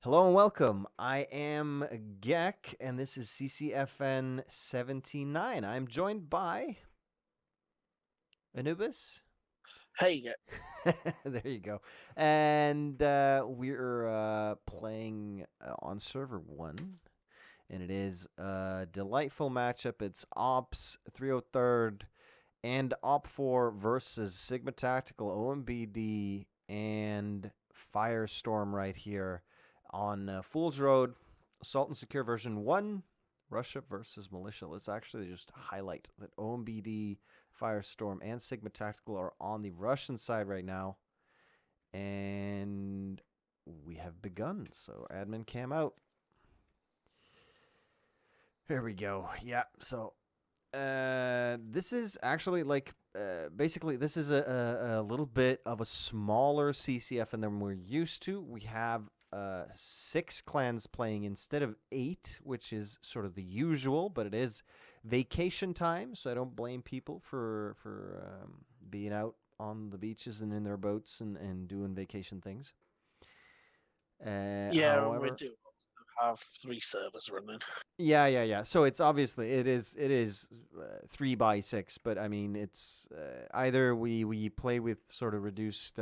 Hello and welcome. I am Gek, and this is CCFN 79. I'm joined by Anubis. Hey, There you go. And we're playing on server 1, and it is a delightful matchup. It's Ops 303rd and OpFor versus Sigma Tactical, OMBD, and FireStorm right here on Fool's Road, Assault and Secure version 1, Russia versus Militia. Let's actually just highlight that OMBD, FireStorm, and Sigma Tactical are on the Russian side right now. And we have begun. So admin cam out. Here we go. Yeah, so this is actually basically this is a little bit of a smaller CCF than we're used to. We have 6 clans playing instead of 8, which is sort of the usual, but it is vacation time, so I don't blame people for being out on the beaches and in their boats and doing vacation things. yeah, we However, do have 3 servers running. Yeah. So it's obviously it is 3x6, but I mean it's either we play with sort of reduced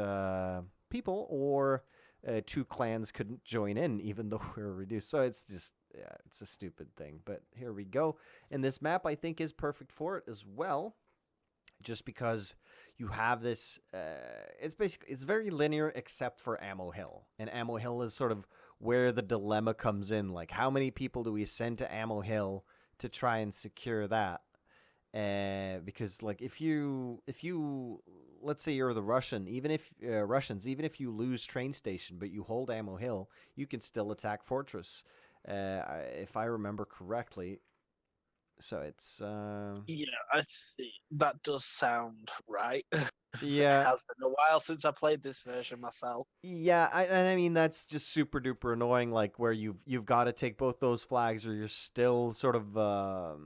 people, or 2 clans couldn't join in even though we were reduced. So it's just it's a stupid thing. But here we go. And this map I think is perfect for it as well, just because you have this. It's very linear except for Ammo Hill, and Ammo Hill is sort of where the dilemma comes in. Like, how many people do we send to Ammo Hill to try and secure that? Because like if you let's say you're the Russians, even if you lose train station but you hold Ammo Hill, you can still attack Fortress, if I remember correctly. So it's Yeah, that does sound right. It yeah. has been a while since I played this version myself. Yeah, I mean that's just super duper annoying. Like where you've got to take both those flags, or you're still sort of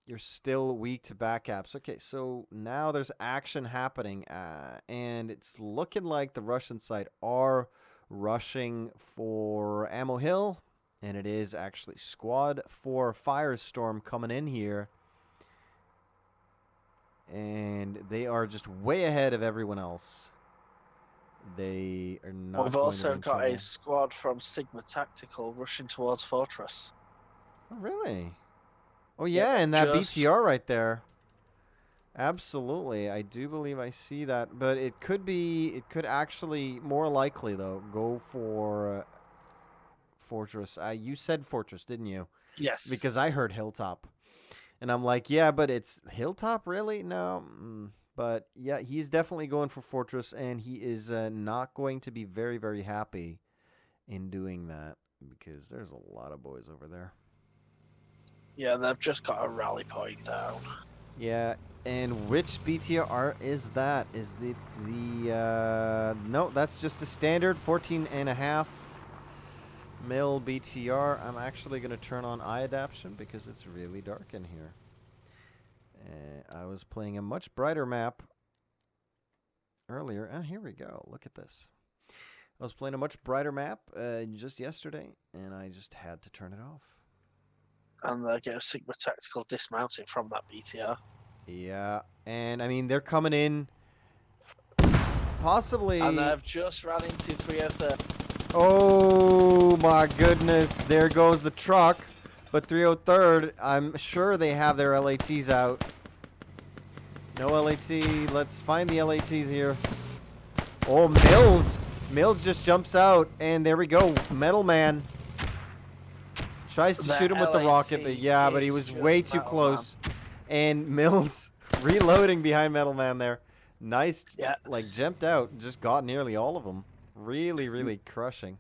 you're still weak to backcaps. Okay, so now there's action happening, and it's looking like the Russian side are rushing for Ammo Hill, and it is actually Squad 4 Firestorm coming in here, and they are just way ahead of everyone else. They are not We've going to be also in got trouble. a squad from Sigma Tactical rushing towards Fortress. Oh, really? Oh, Yep, yeah, and that just BTR right there. Absolutely. I do believe I see that. But it could actually, more likely, though, go for Fortress. You said Fortress, didn't you? yes. Because I heard Hilltop. And I'm like, yeah, but it's Hilltop, really? No. But yeah, he's definitely going for Fortress, and he is not going to be very, very happy in doing that, because there's a lot of boys over there. Yeah, they've just got a rally point down. Yeah, and which BTR is that? Is no, that's just a standard 14.5 mil BTR. I'm actually going to turn on eye adaptation because it's really dark in here. I was playing a much brighter map earlier. Here we go. Look at this. I was playing a much brighter map just yesterday, and I just had to turn it off. And they get Sigma Tactical dismounting from that BTR. Yeah, and I mean, they're coming in possibly. And they've just ran into 303rd. Oh my goodness, there goes the truck. But 303rd, I'm sure they have their LATs out. No LAT, let's find the LATs here. Oh, Mills. Mills just jumps out, and there we go. Metal Man tries to shoot him with the rocket, but yeah, but he was way too close. And Mills reloading behind Metal Man there. Nice, yeah. Like jumped out, just got nearly all of them. Really, really crushing.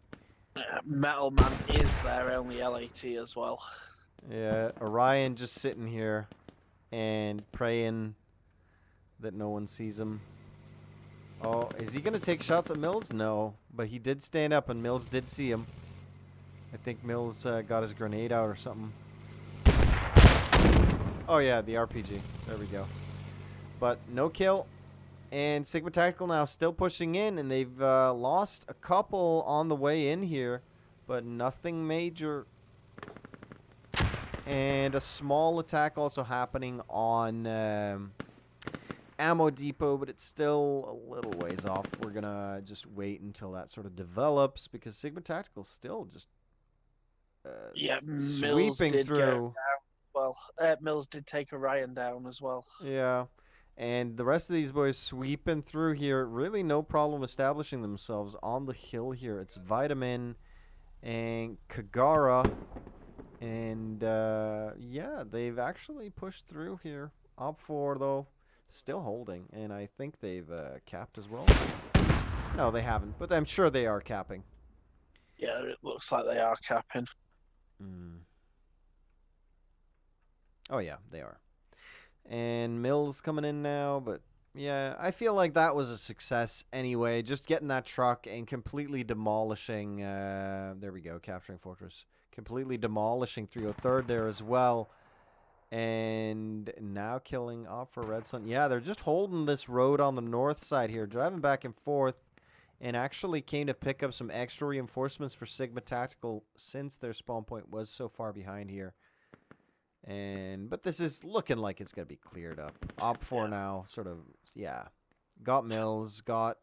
Metal Man is their only LAT as well. Yeah, Orion just sitting here and praying that no one sees him. Oh, is he going to take shots at Mills? No, but he did stand up and Mills did see him. I think Mills got his grenade out or something. Oh yeah, the RPG. There we go. But no kill. And Sigma Tactical now still pushing in, and they've lost a couple on the way in here. but nothing major. And a small attack also happening on Ammo Depot, but it's still a little ways off. We're going to just wait until that sort of develops, because Sigma Tactical's still just Mills sweeping did through. go down. Well, Mills did take Orion down as well. Yeah. And the rest of these boys sweeping through here. Really no problem establishing themselves on the hill here. It's Vitamin and Kagara. And, yeah, they've actually pushed through here. OpFor, though, still holding. And I think they've capped as well. No, they haven't. But I'm sure they are capping. Yeah, it looks like they are capping. Oh, yeah, they are. And Mills coming in now, but yeah, I feel like that was a success anyway. Just getting that truck and completely demolishing, there we go, capturing Fortress. Completely demolishing 303rd there as well. And now killing OpFor Red Sun. Yeah, they're just holding this road on the north side here, driving back and forth. And actually came to pick up some extra reinforcements for Sigma Tactical since their spawn point was so far behind here. But this is looking like it's going to be cleared up. OpFor now, sort of, yeah. Got Mills, got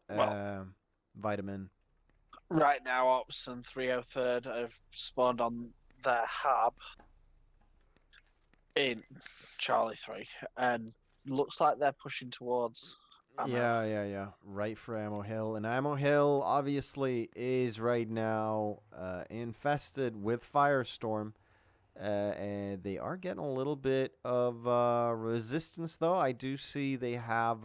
Vitamin. Right now, Ops and 303rd have spawned on their hub in Charlie 3, and looks like they're pushing towards Ammo. Yeah. Right for Ammo Hill. And Ammo Hill, obviously, is right now infested with FireStorm. And they are getting a little bit of resistance, though. I do see they have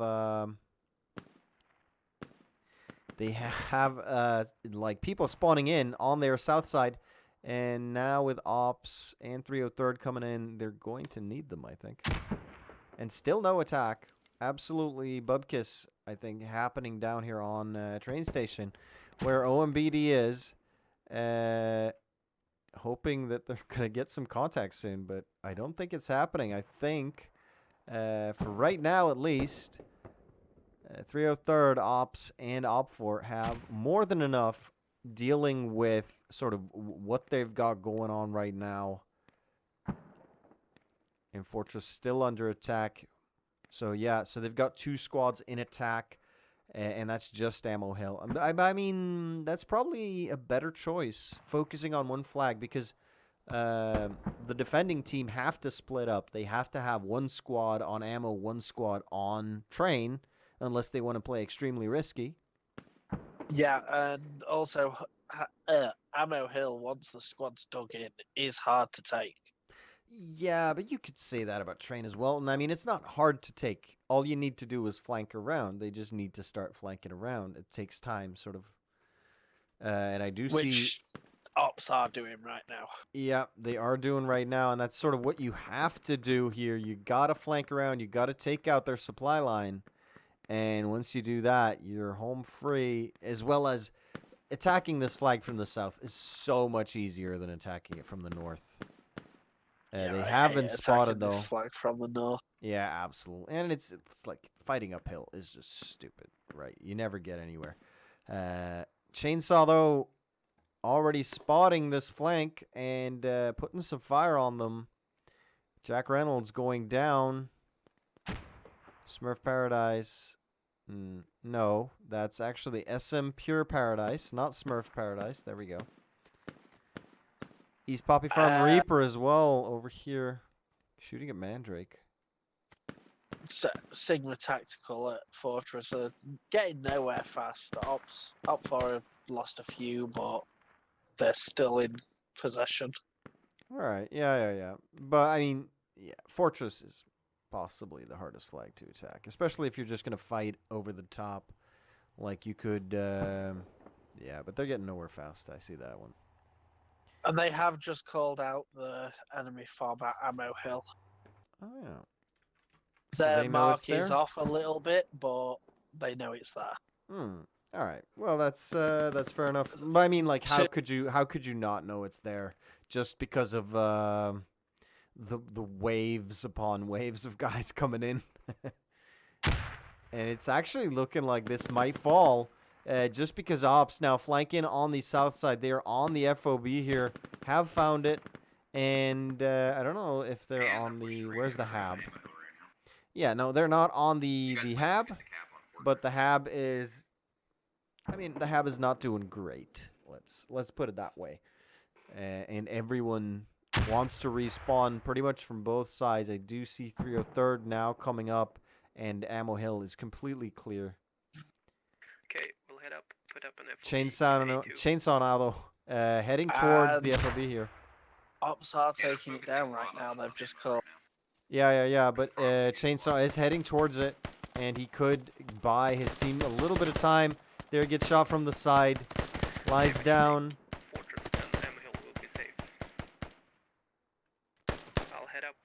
like people spawning in on their south side, and now with Ops and 303rd coming in, they're going to need them, I think. And still no attack. Absolutely Bubkiss, I think, happening down here on train station, where OMBD is. Hoping that they're going to get some contact soon, but I don't think it's happening. I think, for right now at least, 303rd, Ops, and OpFor have more than enough dealing with sort of what they've got going on right now. And Fortress still under attack. So, yeah, so they've got 2 squads in attack. And that's just Ammo Hill. I mean, that's probably a better choice, focusing on one flag, because the defending team have to split up. They have to have 1 squad on Ammo, 1 squad on train, unless they want to play extremely risky. Yeah, and also, Ammo Hill, once the squad's dug in, is hard to take. Yeah, but you could say that about train as well. And I mean, it's not hard to take. All you need to do is flank around. They just need to start flanking around. It takes time, sort of. And I do see... Which Ops are doing right now. Yeah, they are doing right now. And that's sort of what you have to do here. You got to flank around. You got to take out their supply line. And once you do that, you're home free. As well as attacking this flag from the south is so much easier than attacking it from the north. They have been spotted, though. Flag from the north. Yeah, absolutely. And it's like fighting uphill is just stupid, right? You never get anywhere. Chainsaw, though, already spotting this flank and putting some fire on them. Jack Reynolds going down. Smurf Paradise. No, that's actually SM Pure Paradise, not Smurf Paradise. There we go. East Poppy Farm Reaper as well over here, shooting at Mandrake. Sigma Tactical at Fortress are getting nowhere fast. OpFor have lost a few, but they're still in possession. All right, yeah. But I mean, yeah, Fortress is possibly the hardest flag to attack, especially if you're just going to fight over the top, like you could. Yeah, but they're getting nowhere fast. I see that one. And they have just called out the enemy farm at Ammo Hill. Oh, yeah. Their mark is off a little bit, but they know it's there. All right. Well, that's fair enough. But I mean, like, how could you not know it's there just because of the waves upon waves of guys coming in? And it's actually looking like this might fall. just because Ops now flanking on the south side. They are on the FOB here, have found it, and I don't know if they're on the, where's the Hab? Yeah, no, they're not on the Hab, but the Hab is, I mean, the Hab is not doing great. Let's put it that way. And everyone wants to respawn pretty much from both sides. I do see 303rd now coming up, and Ammo Hill is completely clear. Okay, we'll head up, put up an FOB. Chainsaw now, though, heading towards the FOB here. Ops are taking it down right now. They've just called. Yeah, but Chainsaw is heading towards it, and he could buy his team a little bit of time. There, gets shot from the side, lies down. Fortress and Ammo Hill will be safe. I'll head up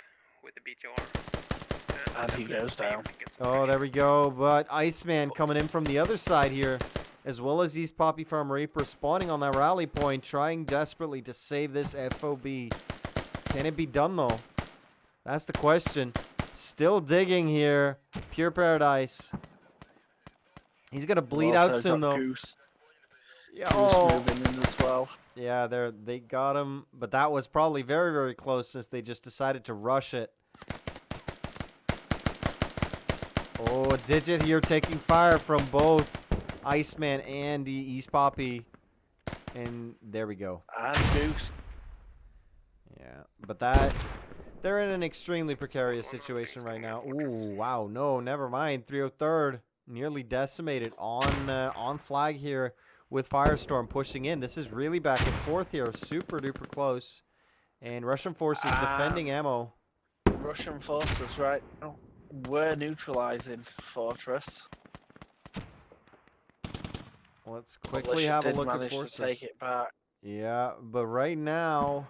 with the BTR. And he goes down. Oh, there we go. But Iceman coming in from the other side here, as well as East Poppy Farm Reaper spawning on that rally point, trying desperately to save this FOB. Can it be done, though? That's the question. Still digging here. Pure Paradise. He's going to bleed out soon, though. Goose. Yeah, Goose moving in as well. Yeah, they got him. But that was probably very, very close since they just decided to rush it. Oh, a Digit here taking fire from both Iceman and the East Poppy. And there we go. And Goose. Yeah, but they're in an extremely precarious situation right now. Ooh, wow, no, never mind. 303rd nearly decimated on flag here with Firestorm pushing in. This is really back and forth here, super duper close. And Russian forces defending ammo. Russian forces right now were neutralizing Fortress. Let's quickly have a look at Forces. forces. To take it back. Yeah, but right now,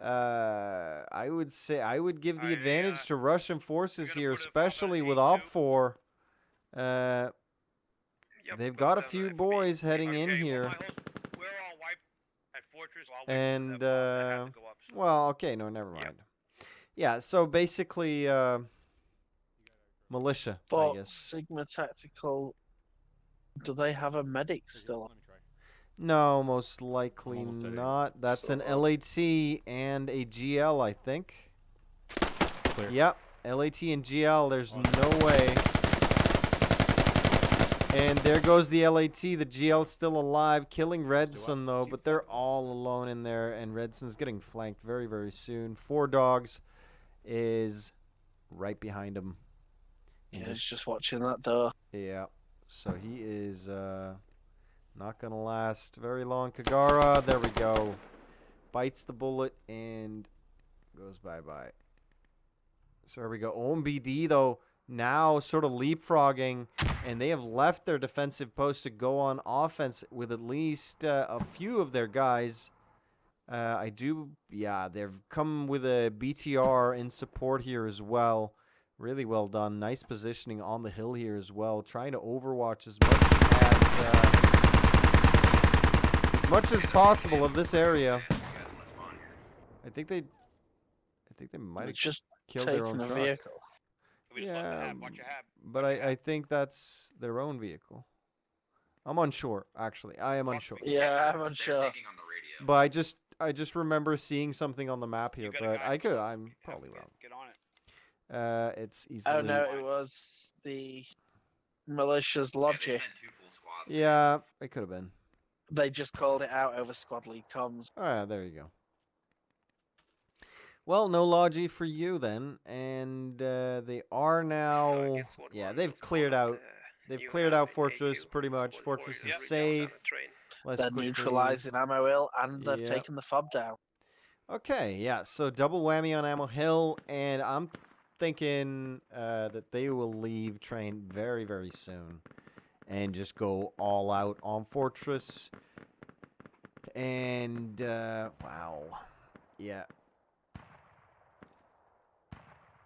I would say I would give the advantage to Russian forces here, especially with OpFor. They've got a few boys heading in here. And, well, okay, no, never mind. Yeah, so basically, militia, But I guess. Sigma Tactical, do they have a medic still? No, most likely not. That's an LAT and a GL, I think. Clear. Yep, LAT and GL, there's no way. And there goes the LAT. The GL's still alive, killing Redson, though, but they're all alone in there, and Redson's getting flanked very, very soon. 4 Dogs is right behind him. Yeah, he's just watching that door. Yeah, so he is not going to last very long. Kagara, there we go. Bites the bullet and goes bye-bye. So there we go. OMBD, though, now sort of leapfrogging, and they have left their defensive post to go on offense with at least a few of their guys. They've come with a BTR in support here as well. Really well done. Nice positioning on the hill here as well. Trying to overwatch as much as possible of this area. I think they might have just killed their own taken a truck. vehicle. Yeah, but I think that's their own vehicle. I'm unsure, actually. I am unsure. Yeah, I'm unsure. But I just remember seeing something on the map here, but I'm probably wrong. Get on it. It's easily. Oh no, it was the militia's logic. Yeah, it could have been. They just called it out over squad lead comms. All right, there you go. Well, no logi for you then, and they are now. So I guess what Yeah, one they've is cleared called, out. They've you cleared have out an Fortress AQ, pretty much. so Fortress warrior is down on safe. a train. Let's They're quickly- neutralizing ammo hill, and they've Yep. taken the fob down. Okay, yeah. So double whammy on Ammo Hill, and I'm thinking that they will leave train very, very soon, and just go all out on Fortress. And wow, yeah.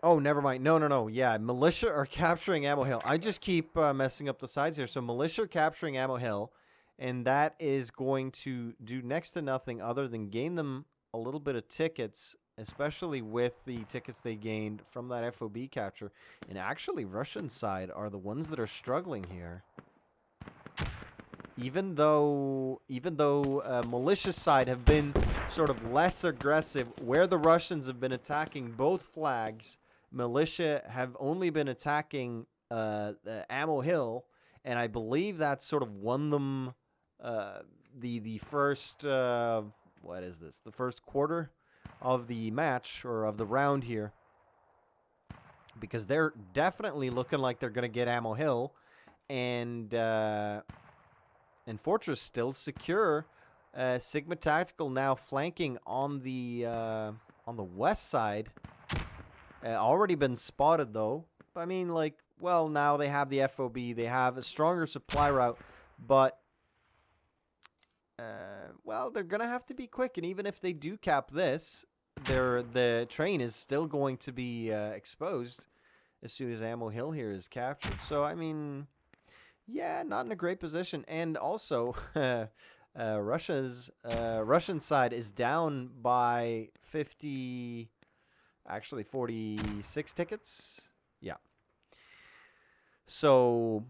Oh, never mind. No. Yeah, militia are capturing Ammo Hill. I just keep messing up the sides here. So militia are capturing Ammo Hill, and that is going to do next to nothing other than gain them a little bit of tickets, especially with the tickets they gained from that FOB capture. And actually, Russian side are the ones that are struggling here. even though militia side have been sort of less aggressive, where the Russians have been attacking both flags, militia have only been attacking the Ammo Hill, and I believe that sort of won them the first what is this? The first quarter of the match or of the round here, because they're definitely looking like they're gonna get Ammo Hill, and Fortress still secure. Sigma Tactical now flanking on the west side. Already been spotted though. I mean, like, well, now they have the FOB. They have a stronger supply route, but well, they're gonna have to be quick. And even if they do cap this, the train is still going to be exposed as soon as Ammo Hill here is captured. So I mean, yeah, not in a great position. And also, Russian side is down by 50, actually 46 tickets. Yeah. So,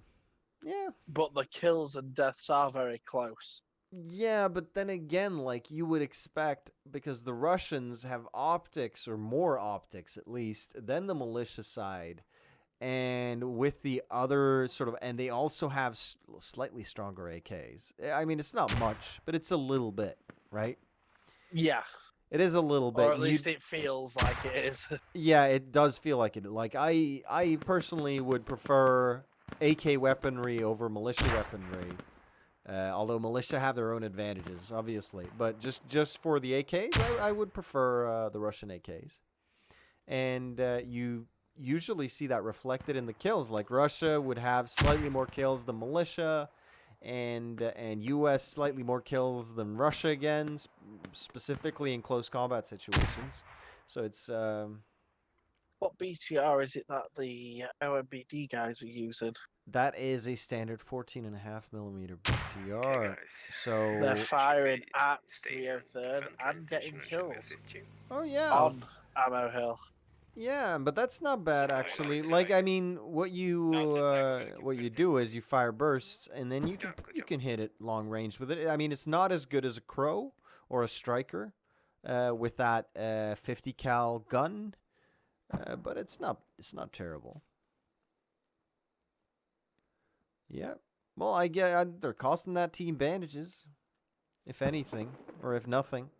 yeah. But the kills and deaths are very close. Yeah, but then again, like you would expect, because the Russians have optics, or more optics at least, than the militia side. And with the other sort of, and they also have slightly stronger AKs. I mean, it's not much, but it's a little bit, right? Yeah. It is a little bit. Or at least it feels like it is. Yeah, it does feel like it. Like I personally would prefer AK weaponry over militia weaponry. Although militia have their own advantages, obviously. But just for the AKs, I would prefer the Russian AKs. And you usually see that reflected in the kills. Like Russia would have slightly more kills than militia, and US slightly more kills than Russia again, specifically in close combat situations. So it's What BTR is it that the OMBD guys are using? that is a standard 14.5mm BTR. Okay, guys. So They're firing be at staying 303rd from and getting train station, kills oh yeah. on Ammo Hill. Yeah, but that's not bad Yeah, actually. it's Like like- I mean, what you do is you fire bursts, and then you Yeah, good you job. can hit it long range with it. I mean, it's not as good as a Crow or a Striker with that 50 cal gun, but it's not terrible. Yeah. Well, I get they're costing that team bandages, if anything, or if nothing.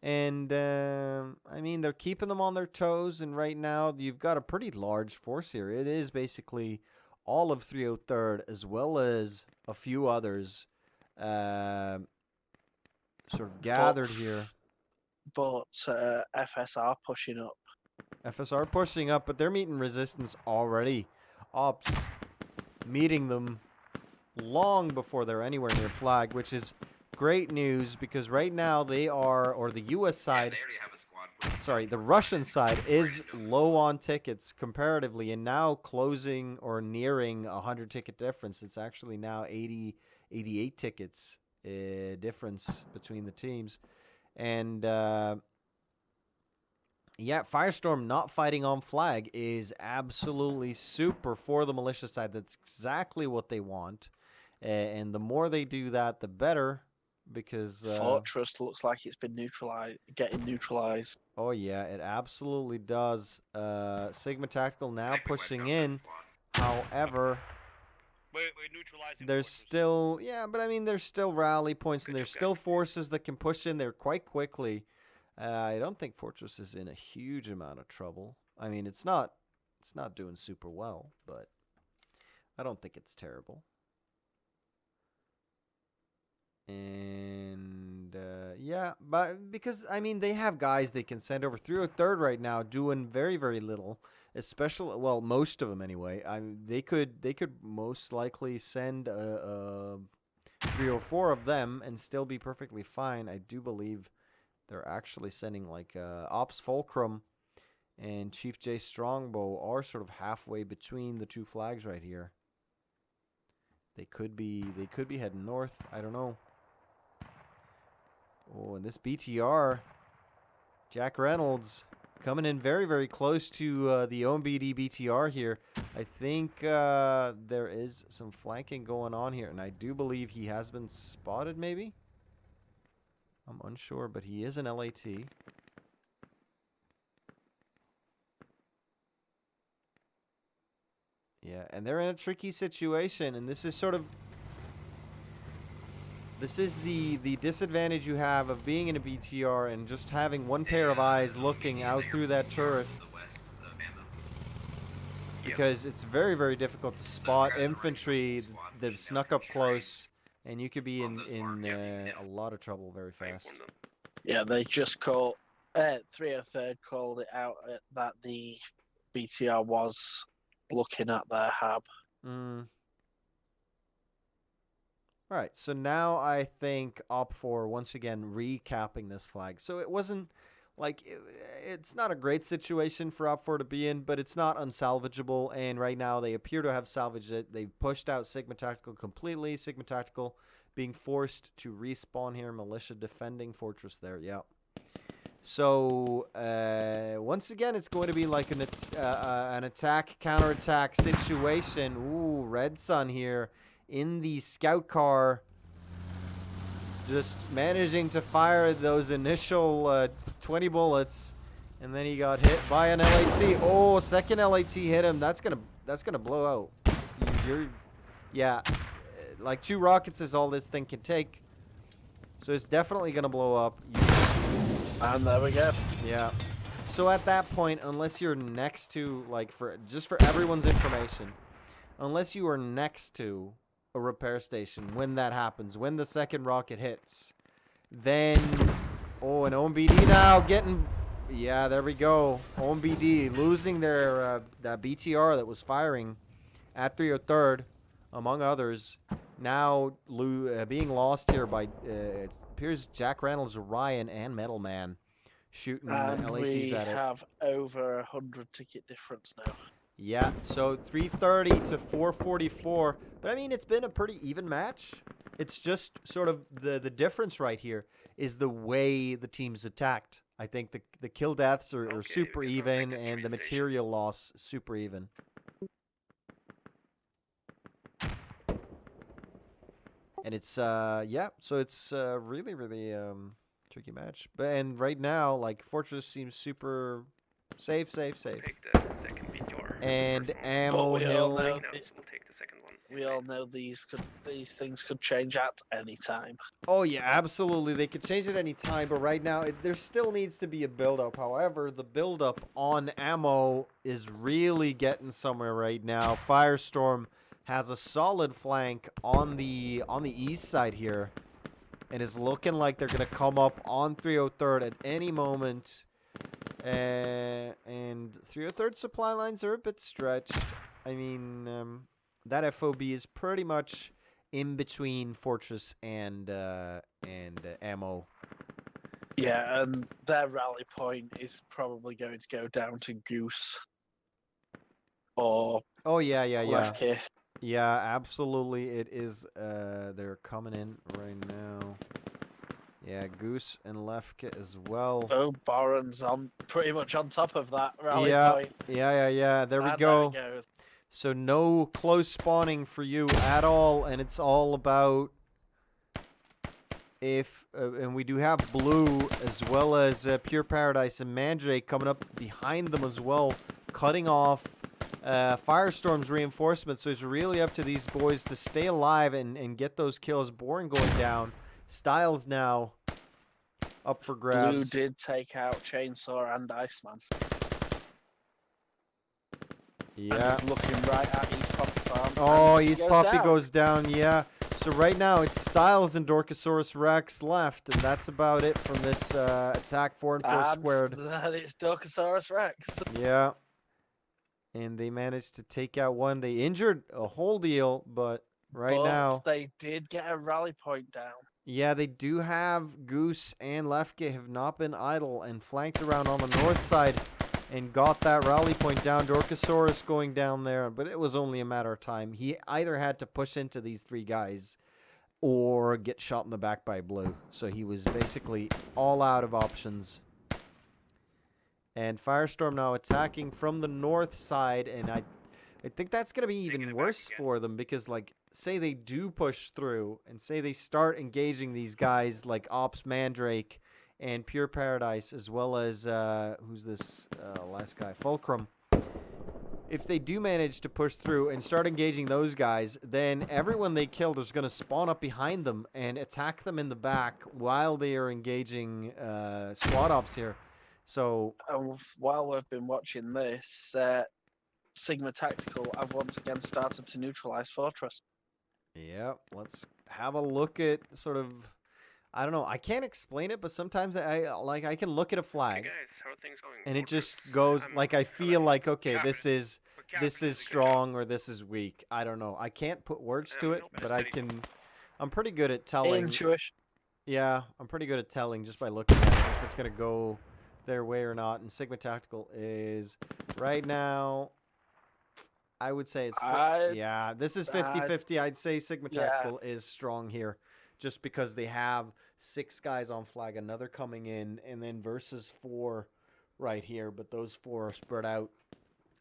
And, I mean, they're keeping them on their toes, and right now you've got a pretty large force here. It is basically all of 303rd, as well as a few others, sort of gathered here. But FSR pushing up. FSR pushing up, but they're meeting resistance already. Ops meeting them long before they're anywhere near flag, which is great news, because right now they are, or the US side, they already have a squad pushing sorry, down the towards Russian Battalion, side so it's is ready to move. low on tickets comparatively, and now closing or nearing 100 ticket difference. It's actually now 88 tickets difference between the teams. And yeah, FireStorm not fighting on flag is absolutely super for the militia side. That's exactly what they want. And the more they do that, the better, because Fortress looks like it's been getting neutralized. oh yeah, it absolutely does. Sigma Tactical I now think we wiped pushing out that in. squad. However, We're neutralizing there's Fortress. still, yeah, but I mean, there's still rally points, and Good there's job, still guys. forces that can push in there quite quickly. I don't think Fortress is in a huge amount of trouble. I mean, it's not doing super well, but I don't think it's terrible. And yeah, but because I mean, they have guys they can send over. 303rd right now doing very, very little, especially, well, most of them anyway. I mean, they could most likely send 3 or 4 of them and still be perfectly fine. I do believe they're actually sending like Ops Fulcrum and Chief J Strongbow are sort of halfway between the two flags right here. They could be heading north. I don't know. Oh, and this BTR, Jack Reynolds coming in very, very close to the OMBD BTR here. I think there is some flanking going on here, and I do believe he has been spotted, maybe? I'm unsure, but he is an LAT. Yeah, and they're in a tricky situation, and this is sort of... This is the disadvantage you have of being in a BTR and just having one pair of eyes looking out through that turret. Because it's very, very difficult to spot infantry that have snuck up close, and you could be in a lot of trouble very fast. Yeah, they just called 303rd called it out that the BTR was looking at their hub. All right, so now I think OpFor once again recapping this flag. So it wasn't like it's not a great situation for OpFor to be in, but it's not unsalvageable. And right now they appear to have salvaged it. They've pushed out SigmaTac completely. SigmaTac being forced to respawn here. Militia defending fortress there. Yeah. So once again, it's going to be like an attack counterattack situation. Ooh, Red Sun here in the scout car, just managing to fire those initial 20 bullets, and then he got hit by an LAT. Oh, second LAT hit him. That's gonna blow out. Yeah, like 2 rockets is all this thing can take, so it's definitely gonna blow up. And there we go. Yeah. So at that point, unless you're next to, like, just for everyone's information, unless you are next to a repair station when that happens, when the second rocket hits, then an OMBD now getting, yeah, there we go. OMBD losing their that BTR that was firing at 303rd, among others, now being lost here by it appears Jack Reynolds, Ryan, and Metal Man shooting and LATs we at it. have over 100 ticket difference now. Yeah, so 330 to 444. But I mean, it's been a pretty even match. It's just sort of the difference right here is the way the teams attacked. I think the kill deaths are super even, and the material loss super even. And it's yeah, so it's really, really tricky match. And right now, like, Fortress seems super safe. Take the second BTR. And But ammo we all hill. know We'll take the second one. We all know these things could change at any time. Oh yeah, absolutely. They could change it any time, but right now there still needs to be a build-up. However, the build-up on ammo is really getting somewhere right now. FireStorm has a solid flank on the east side here, and is looking like they're gonna come up on 303rd at any moment. And 303rd supply lines are a bit stretched. I mean, that FOB is pretty much in between Fortress and ammo. Yeah, and their rally point is probably going to go down to Goose or Oh yeah. Lefke. Yeah, absolutely. It is. They're coming in right now. Yeah, Goose and Lefke as well. Oh, Baron's on pretty much on top of that rally point. Yeah. There we And go. there it goes. So no close spawning for you at all, and it's all about if and we do have Blue as well as Pure Paradise and Mandrake coming up behind them as well, cutting off FireStorm's reinforcements. So it's really up to these boys to stay alive and get those kills. Boring going down. Styles now up for grabs. Blue did take out Chainsaw and Iceman. Yeah. And he's looking right at East Poppy Farm. Oh, and he East goes Poppy down. goes down, yeah. So right now it's Styles and Dorcosaurus Rex left, and that's about it from this attack 4 and 4 And squared. then it's Dorcosaurus Rex. Yeah. And they managed to take out one. They injured a whole deal, but But now, they did get a rally point down. yeah, they do have Goose and Lefke have not been idle and flanked around on the north side and got that rally point down. Dorcosaurus going down there, but it was only a matter of time. He either had to push into these 3 guys or get shot in the back by Blue. So he was basically all out of options. And FireStorm now attacking from the north side, and I think that's going to be Taking even it back worse again. for them because, like, say they do push through and say they start engaging these guys like Ops Mandrake and Pure Paradise, as well as, who's this last guy? Fulcrum. If they do manage to push through and start engaging those guys, then everyone they killed is going to spawn up behind them and attack them in the back while they are engaging squad ops here. So, While we've been watching this, Sigma Tactical have once again started to neutralize Fortress. yeah, let's have a look at sort of, I don't know, I can't explain it, but sometimes I can look at a Hey flag guys, how are things going? and it just Fortress, goes I'm- like I feel like, okay, Captain. this is But Captain did a good job. strong or this is weak. I don't know. I can't put words to it, no, but I'm pretty good at telling. Intuition. Yeah, I'm pretty good at telling just by looking at it if it's going to go their way or not. And Sigma Tactical is right now, I would say it's, yeah, this is 50-50. I'd say Sigma Yeah. Tactical is strong here just because they have 6 guys on flag, another coming in, and then versus 4 right here. But those 4 are spread out.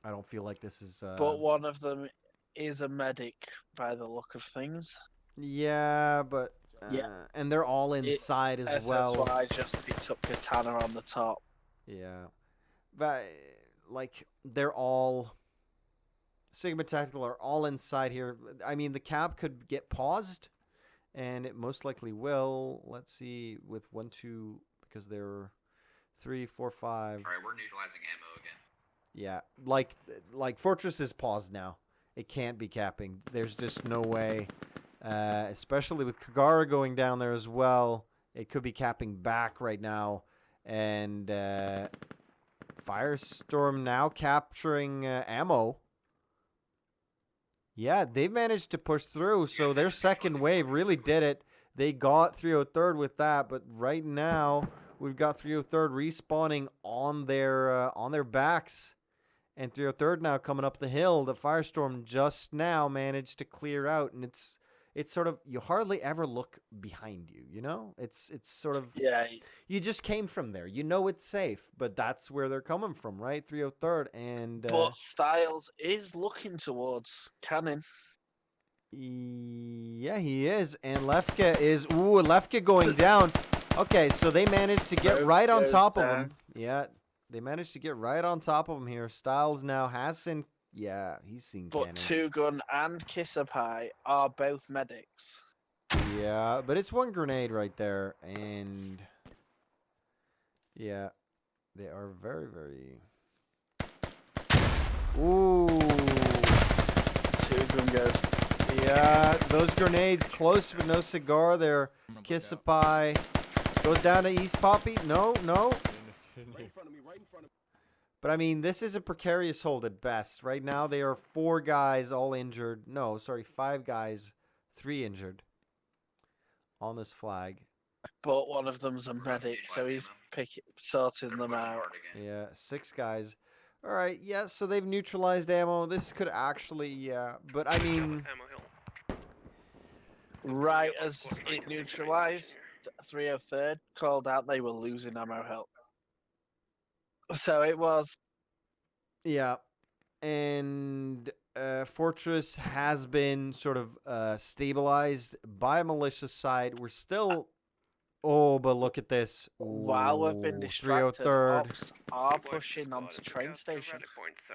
I don't feel like this is... But one of them is a medic by the look of things. yeah, but... Yeah. And they're all inside as well. SSY just picked up Katana on the top. Yeah. But, like, they're all... Sigma Tactical are all inside here. I mean, the cap could get paused, and it most likely will. Let's see, with 1, 2, because there were 3, 4, 5. All right, we're neutralizing ammo again. Yeah, like Fortress is paused now. It can't be capping. There's just no way. Especially with Kagara going down there as well. It could be capping back right now. And FireStorm now capturing ammo. Yeah, they've managed to push through. So their second wave really did it. They got 303rd with that. But right now, we've got 303rd respawning on their backs. And 303rd now coming up the hill. The FireStorm just now managed to clear out. And it's sort of, you hardly ever look behind you, you know? It's sort of, Yeah. you just came from there. You know it's safe, but that's where they're coming from, right? 303rd. And But Styles is looking towards Cannon. yeah, he is. And Lefka going down. Okay, so they managed to get Rogue right on goes top of down. him. Yeah, they managed to get right on top of him here. Styles now has seen, yeah, he's seen But Cannon. Two Gun and Kissapai are both medics. Yeah, but it's one grenade right there, and yeah, they are very, very. Ooh, Two Gun goes. yeah, those grenades close with no cigar there. Kissapai goes down to East Poppy. No. But I mean, this is a precarious hold at best. Right now, they are 4 guys all injured. No, sorry, 5 guys, 3 injured on this flag. But one of them's a medic, so he's sorting They're them pushing out. hard again. Yeah, 6 guys. All right, yeah, so they've neutralized ammo. This could actually, yeah, but I mean, Ammo hill. Right Yeah, as squad it 9 neutralized, 303rd called out they were losing ammo help. So it was. yeah. And Fortress has been sort of stabilized by a malicious side. We're still, oh, but look at this. While we've been Ooh, distracted, 303rd. ops are Boys, pushing squad, onto we train got the station. rally point, so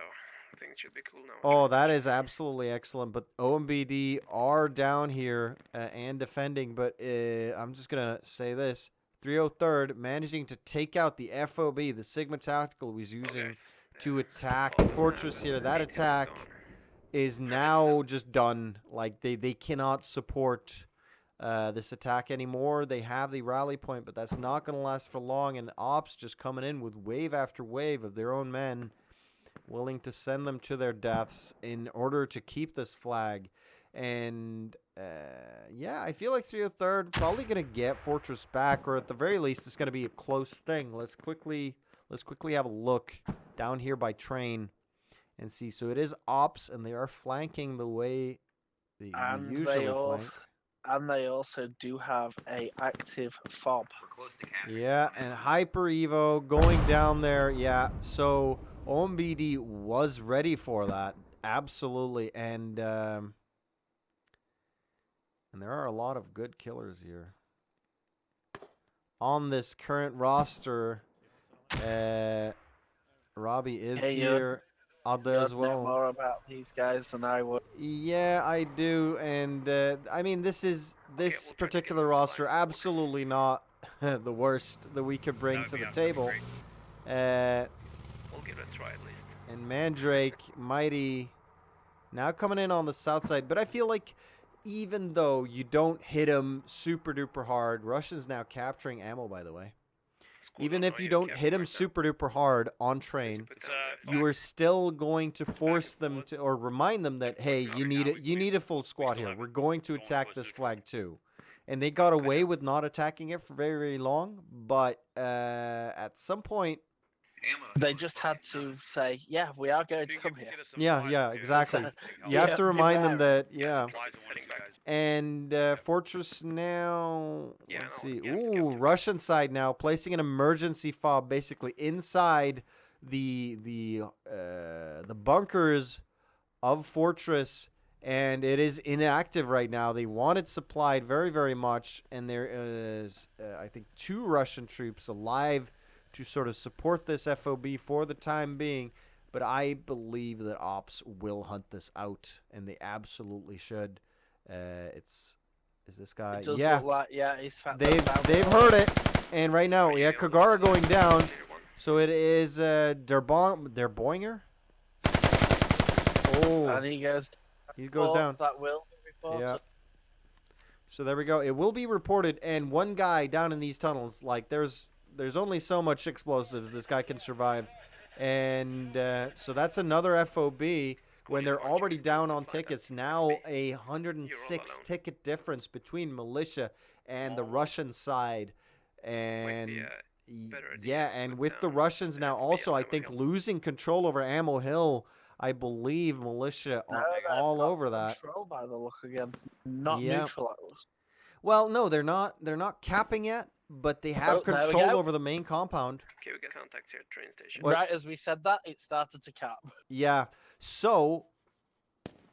things should be cool now. Oh, that is absolutely excellent. But OMBD are down here and defending. But I'm just going to say this. 303rd managing to take out the FOB, the Sigma Tactical was using to attack Fortress here. That attack is now just done. Like, they cannot support this attack anymore. They have the rally point, but that's not going to last for long. And Ops just coming in with wave after wave of their own men, willing to send them to their deaths in order to keep this flag. And yeah, I feel like 303rd probably going to get Fortress back, or at the very least, it's going to be a close thing. Let's quickly have a look down here by train and see. So it is Ops, and they are flanking the way they And usually they all flank. And they also do have a active fob. We're close to capturing. Yeah, and Hyper Evo going down there. Yeah, so OMBD was ready for that. Absolutely. And there are a lot of good killers here. On this current roster, Robbie is Hey, here. Ada as Know well. more about these guys than I would. Yeah, I do, and I mean, this we'll try to get particular some roster supplies. absolutely not the worst that we could bring That to would the be absolutely table. great. We'll give it a try at least. And Mandrake, Mighty, now coming in on the south side, but I feel like even though you don't hit him super duper hard, Russians now capturing ammo, by the way. Squad Even on if you riot don't cap hit him right now. super duper hard on train, Put It's, down the you flag. are still going to force them to, or remind them that, hey, you need a full squad still here. have We're it. going to Don't attack go this neutral. flag too. And they got away with not attacking it for very, very long, but at some point, Ammo They was just had fucking to nuts. say, yeah, we are going If to you come can here. get us some Yeah, supplies, yeah, dude, exactly. that'd be you have to Yeah, remind them beware. that, yeah. supplies will Heading work, back. guys. And Fortress now, Yeah, let's no, see. yeah, Ooh, capture. Russian side now placing an emergency fob basically inside the bunkers of Fortress, and it is inactive right now. They want it supplied very, very much, and there is, I think, 2 Russian troops alive to sort of support this FOB for the time being. But I believe that Ops will hunt this out, and they absolutely should. Is this guy? It does Yeah, look like, he's found they've heard it, and right now, yeah, Kagara going down. Clear one. So it is Derboinger. Oh, And he goes, he goes "Oh, down. That will be reported. Yeah. So there we go. It will be reported, and one guy down in these tunnels, like there's only so much explosives this guy can survive, and so that's another FOB when they're already down on tickets. Now a 106 ticket difference between militia and the Russian side, and better idea yeah, to and put with the down Russians an now FOB also, on I Ammo think Hill. losing control over Ammo Hill. I believe militia No, are they've all got over that. Control by the look again. Not Yeah. neutralized. Well, no, they're not capping yet, but they have Oh, there we control go. over the main compound. Okay, we got contacts here at train station. What? Right as we said that, it started to cap. Yeah. So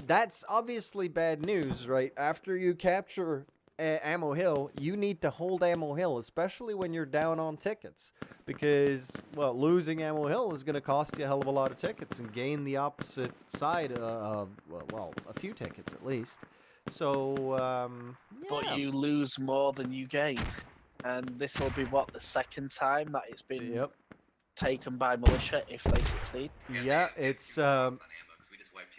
that's obviously bad news, right? After you capture Ammo Hill, you need to hold Ammo Hill, especially when you're down on tickets, because losing Ammo Hill is going to cost you a hell of a lot of tickets and gain the opposite side of a few tickets at least. So yeah. But you lose more than you gain. And this will be, the second time that it's been Yep. taken by militia if they succeed? Yeah, it's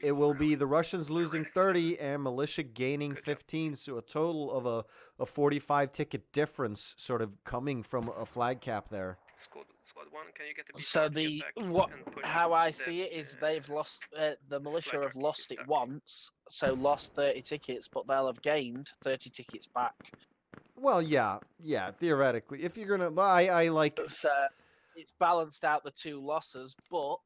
it will be the Russians losing 30 and militia gaining 15, so a total of a 45 ticket difference sort of coming from a flag cap there. Squad 1, can you get the So BTR to get back and push how I the, see it is they've lost, the militia flag have cap lost is it stuck. once, so lost 30 tickets, but they'll have gained 30 tickets back. Well, yeah, theoretically. If you're going to I like So it's balanced out the 2 losses, but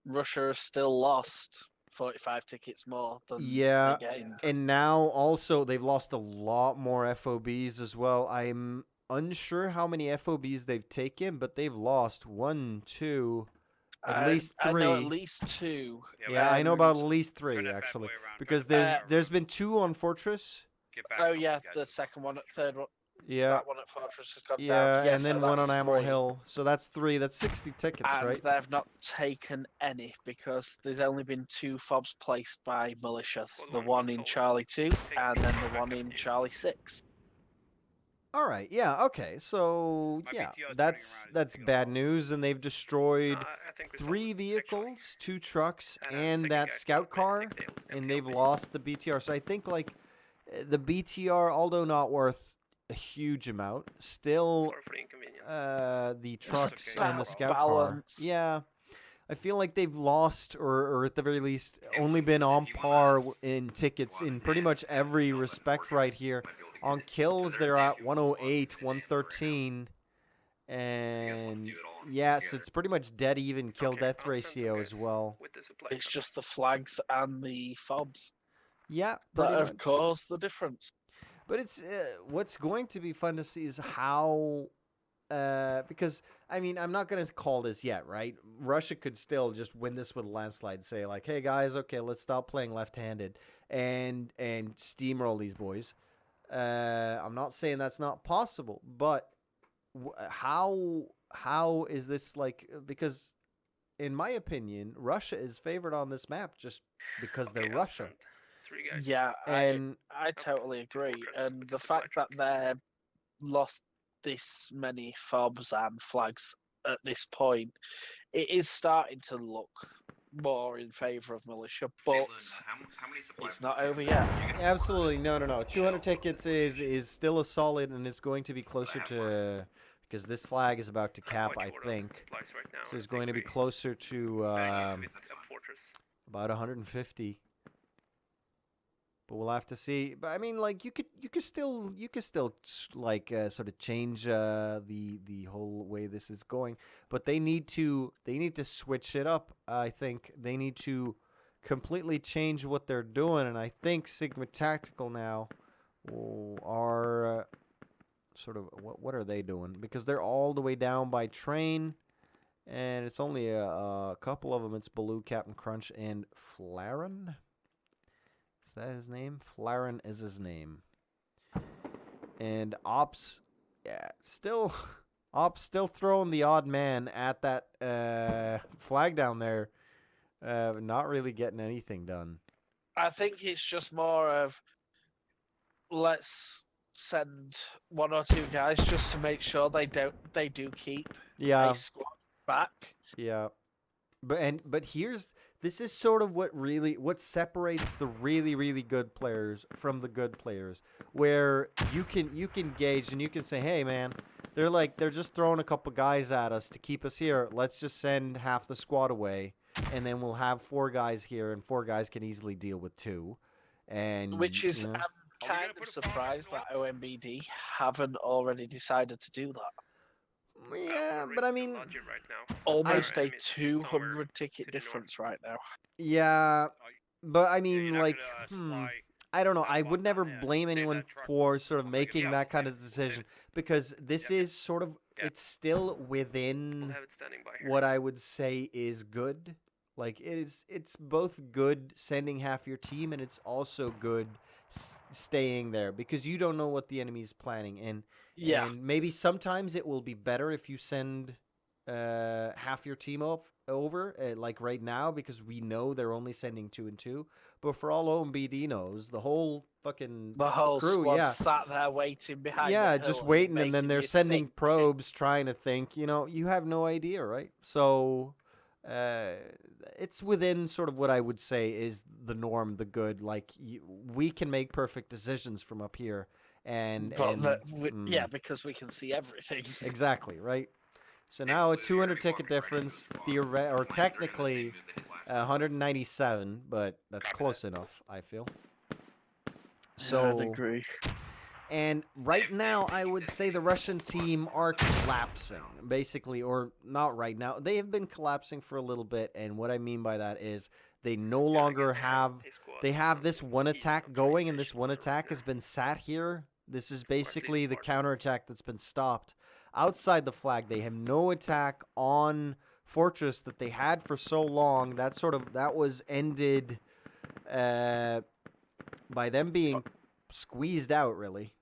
Russia have still lost 45 tickets more than Yeah, they gained. and now also they've lost a lot more FOBs as well. I'm unsure how many FOBs they've taken, but they've lost 1, 2, at least 3. I know at least 2. Yeah, I know about at and- least 3 Turn that bad actually, boy around, because turn that bad boy there's around. been 2 on Fortress. Get back Oh up, yeah, guys. the second one, third one, Yeah, that one at Fortress has gone down. yeah, and so then one that's on Ammo 3. Hill. So that's 3. That's 60 tickets, And right? they've not taken any because there's only been 2 fobs placed by militia. Well, The one one was in sold. Charlie 2 and then the back one up in here. Charlie 6. All right. Yeah. Okay. So My yeah, BTR is turning that's around, it's bad taking news, and they've destroyed No, I think we sold 3 it, actually. vehicles, 2 trucks, The and second that guy scout killed, I car, think they'll and MTL they've me. lost the BTR. So I think like the BTR, although not worth a huge amount, still Sorry for the inconvenience. the trucks okay. and the Ba- scout car. balance. Yeah. I feel like they've lost, or at the very least, only been on par in tickets in pretty much every respect right here. On kills, they're at 108, 113, and yes, it's pretty much dead even kill Okay, death I'll send some ratio as guys well. with the supply It's truck. just the flags and the fobs. Yeah, that pretty have much. caused the difference. But it's what's going to be fun to see is how, because I mean I'm not gonna call this yet, right? Russia could still just win this with a landslide. Say like, hey guys, okay, let's stop playing left-handed and steamroll these boys. I'm not saying that's not possible, but how is this like? Because in my opinion, Russia is favored on this map just because they're Okay, Russia. front. 3 guys. Yeah, And I totally agree. fortress And with the the supply fact that truck. they lost this many fobs and flags at this point, it is starting to look more in favour of militia, but it's not over yet. absolutely no. 200 tickets is still a solid, and it's going to be closer to, because this flag is about to cap, I think. Supplies right now. So I it's going to think be closer to some fortress. about 150. But we'll have to see. But I mean, like you could still like sort of change the whole way this is going. But they need to switch it up. I think they need to completely change what they're doing, and I think Sigma Tactical now are sort of what are they doing? Because they're all the way down by train, and it's only a couple of them. It's Baloo, Captain Crunch, and Flaren. Is that his name? Flaren is his name. And Ops, yeah, still throwing the odd man at that flag down there. Not really getting anything done. I think it's just more of let's send 1 or 2 guys just to make sure they do keep a squad back. Yeah. But this is sort of what separates the really good players from the good players, where you can gauge and you can say, hey man, they're just throwing a couple guys at us to keep us here. Let's just send half the squad away, and then we'll have 4 guys here, and 4 guys can easily deal with 2. And Which is, you know, I'm kind of surprised that OMBD haven't already decided to do that. yeah, but I mean, Right now. Almost Our a enemies somewhere 200 ticket to the north. difference right now. yeah, but I You're mean, not like, gonna supply I don't know. that I block would never down, yeah. blame Save anyone that truck. for sort of We'll make it making stop. that kind of We'll save decision, it. because this Yep. is sort of, Yeah. it's still We'll within have it standing by here. what I would say is good. Like it's both good sending half your team, and it's also good staying there, because you don't know what the enemy is planning, and Yeah. and maybe sometimes it will be better if you send half your team over, like right now, because we know they're only sending 2 and 2. But for all OMBD knows, the whole fucking The whole crew, squad yeah. sat there waiting behind. Yeah, the just hill waiting, and then making they're you sending think. probes trying to think. You have no idea, right? So it's within sort of what I would say is the norm, the good. Like we can make perfect decisions from up here, and Yeah, because we can see everything. exactly, right? So now a 200 ticket difference, or technically 197, but that's close enough, I feel. So, I'd agree. and right now, I would say the Russian team are collapsing, basically, or not right now. They have been collapsing for a little bit, and what I mean by that is they no longer have, they have this one attack going, and this one attack has been sat here. This is basically the counterattack that's been stopped. Outside the flag, they have no attack on fortress that they had for so long. That was ended by them being squeezed out, really.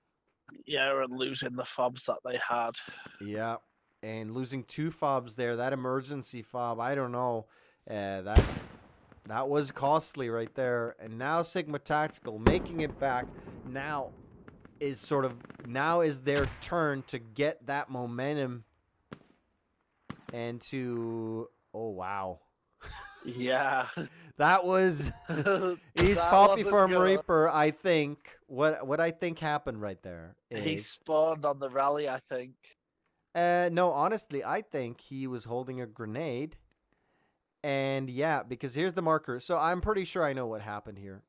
Yeah, and losing the fobs that they had. Yeah, and losing 2 fobs there. That emergency fob, I don't know. That was costly right there. And now Sigma Tactical making it back now is their turn to get that momentum and to, oh wow. Yeah. That was East That Poppy wasn't Farm good. Reaper, I think. What I think happened right there He is, spawned on the rally, I think. no, honestly, I think he was holding a grenade. And yeah, because here's the marker. So I'm pretty sure I know what happened here.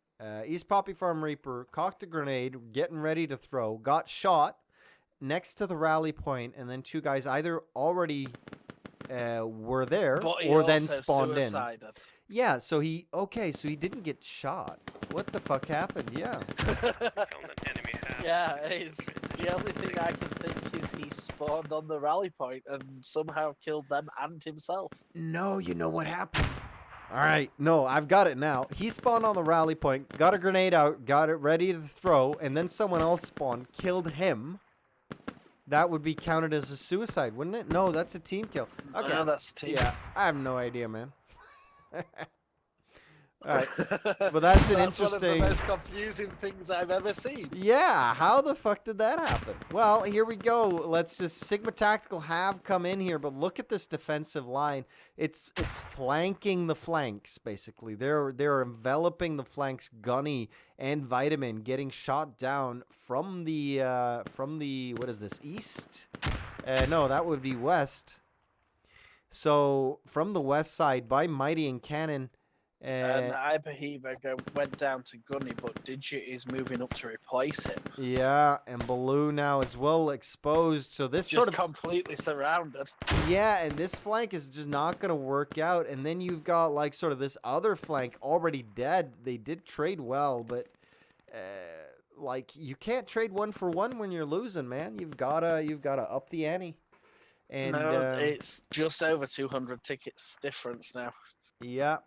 East Poppy Farm Reaper cocked a grenade, getting ready to throw, got shot next to the rally point, and then 2 guys either already were there But he or then also spawned in. suicided. Yeah, so he didn't get shot. What the fuck happened? Yeah. Found an enemy half. Yeah, the only thing I can think is he spawned on the rally point and somehow killed them and himself. No, you know what happened. All right, no, I've got it now. He spawned on the rally point, got a grenade out, got it ready to throw, and then someone else spawned, killed him. That would be counted as a suicide, wouldn't it? No, that's a team kill. Okay. No, that's team. Yeah, I have no idea, man. All right, but that's an That's interesting. one of the most confusing things I've ever seen. Yeah, how the fuck did that happen? Well, here we go. Let's just Sigma Tactical have come in here, but look at this defensive line. It's flanking the flanks basically. They're enveloping the flanks. Gunny and Vitamin getting shot down from the what is this, east? No, that would be west. So from the west side by Mighty and Cannon. And Iberheaver went down to Gunny, but Digit is moving up to replace him. Yeah, and Baloo now as well exposed. So this Just sort of completely surrounded. yeah, and this flank is just not going to work out. And then you've got like sort of this other flank already dead. They did trade well, but like you can't trade 1 for 1 when you're losing, man. You've gotta up the ante. And No, it's just over 200 tickets difference now. yeah.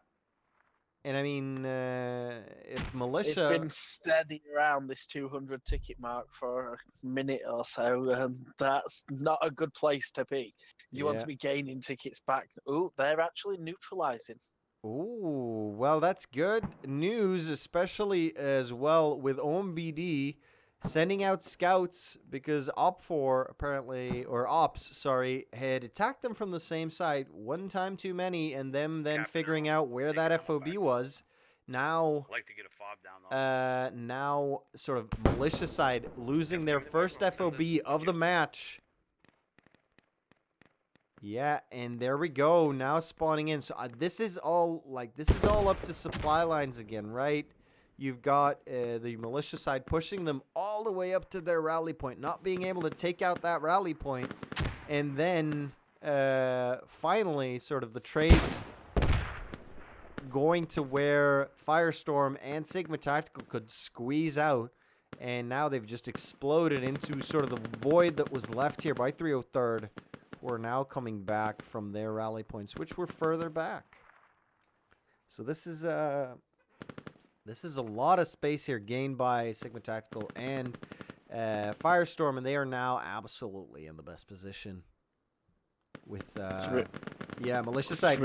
And I mean, if militia... It's been steady around this 200 ticket mark for a minute or so, and that's not a good place to be. You want to be gaining tickets back. Oh, they're actually neutralizing. Ooh, well, that's good news, especially as well with OMBD sending out scouts because OpFor apparently, or Ops, sorry, had attacked them from the same side one time too many, and them then figuring out where that FOB was. Now, Like to get a fob down though. now sort of militia side losing their first FOB of the match. Yeah, and there we go. Now spawning in. So this is all up to supply lines again, right? You've got the militia side pushing them all the way up to their rally point, not being able to take out that rally point, and then finally sort of the trades going to where FireStorm and Sigma Tactical could squeeze out, and now they've just exploded into sort of the void that was left here by 303rd. We're now coming back from their rally points, which were further back. So this is a lot of space here gained by Sigma Tactical and FireStorm, and they are now absolutely in the best position. With yeah, militia side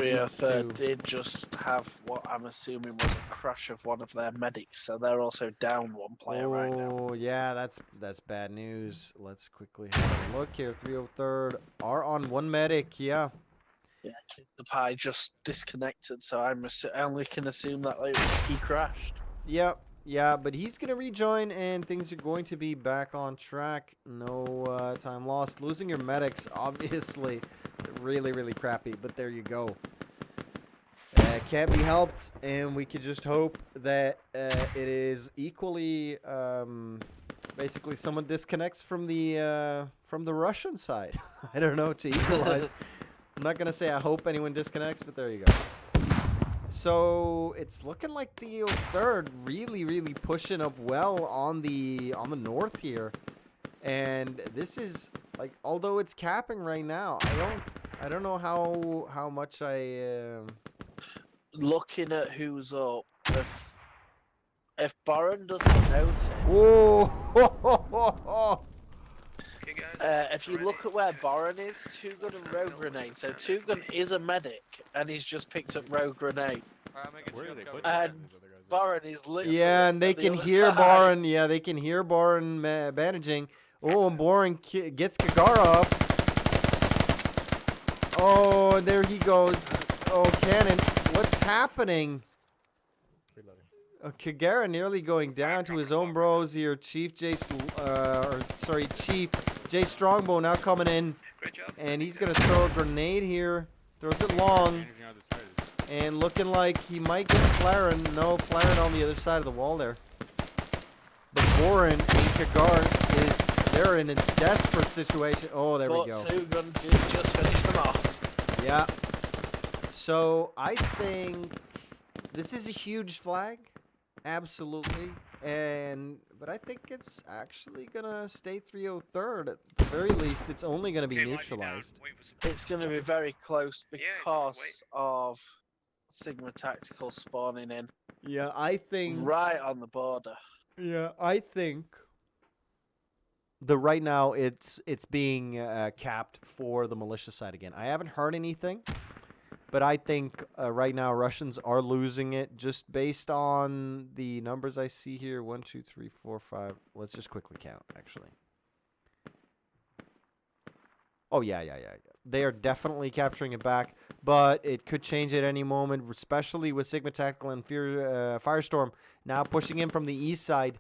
did just have what I'm assuming was a crash of one of their medics, so they're also down one player right now. Oh yeah, that's bad news. Let's quickly have a look here. 303rd are on one medic. Yeah. Yeah, the pie just disconnected, so I only can assume that he crashed. Yep. Yeah, but he's going to rejoin, and things are going to be back on track. No time lost. Losing your medics, obviously, really, really crappy, but there you go. Can't be helped, and we can just hope that it is equally, basically, someone disconnects from the Russian side. I don't know, to equalize. I'm not going to say I hope anyone disconnects, but there you go. So it's looking like the 3rd really, really pushing up well on the north here, and this is like, although it's capping right now, I don't know how much I. Looking at who's up, if Baron doesn't notice. Oh. Okay, guys. If you look at where Boron is, Two Gun and Rogue Grenade. So Two Gun is a medic, and he's just picked up Rogue Grenade. Where are they putting And these other guys? Boron is literally Yeah, and they on the can other hear side. Boron. Yeah, they can hear Boron bandaging. Oh, and Boron gets Kagara up. Oh, there he goes. Oh, Cannon. What's happening? Reloading. Kagara nearly going down to his own bros here. Chief J Strongbow now coming in. Great job. And he's going to throw a grenade here. Throws it long. Changing on the side. And looking like he might get Flaren. No, Flaren on the other side of the wall there. But Boron and Kagara they're in a desperate situation. Oh, there we go. Two Gun just finished them off. Yeah. So I think this is a huge flag, absolutely, but I think it's actually gonna stay 303rd at the very least. It's only gonna be Okay, line you down, neutralized. wait for support. It's going to be very close Yeah, because just of Sigma Tactical spawning in Yeah, I think. right on the border. Yeah, I think. Right now it's being capped for the militia side again. I haven't heard anything. But I think right now Russians are losing it just based on the numbers I see here. 1, 2, 3, 4, 5. Let's just quickly count, actually. Oh, yeah. They are definitely capturing it back, but it could change at any moment, especially with SigmaTac and FireStorm now pushing in from the east side.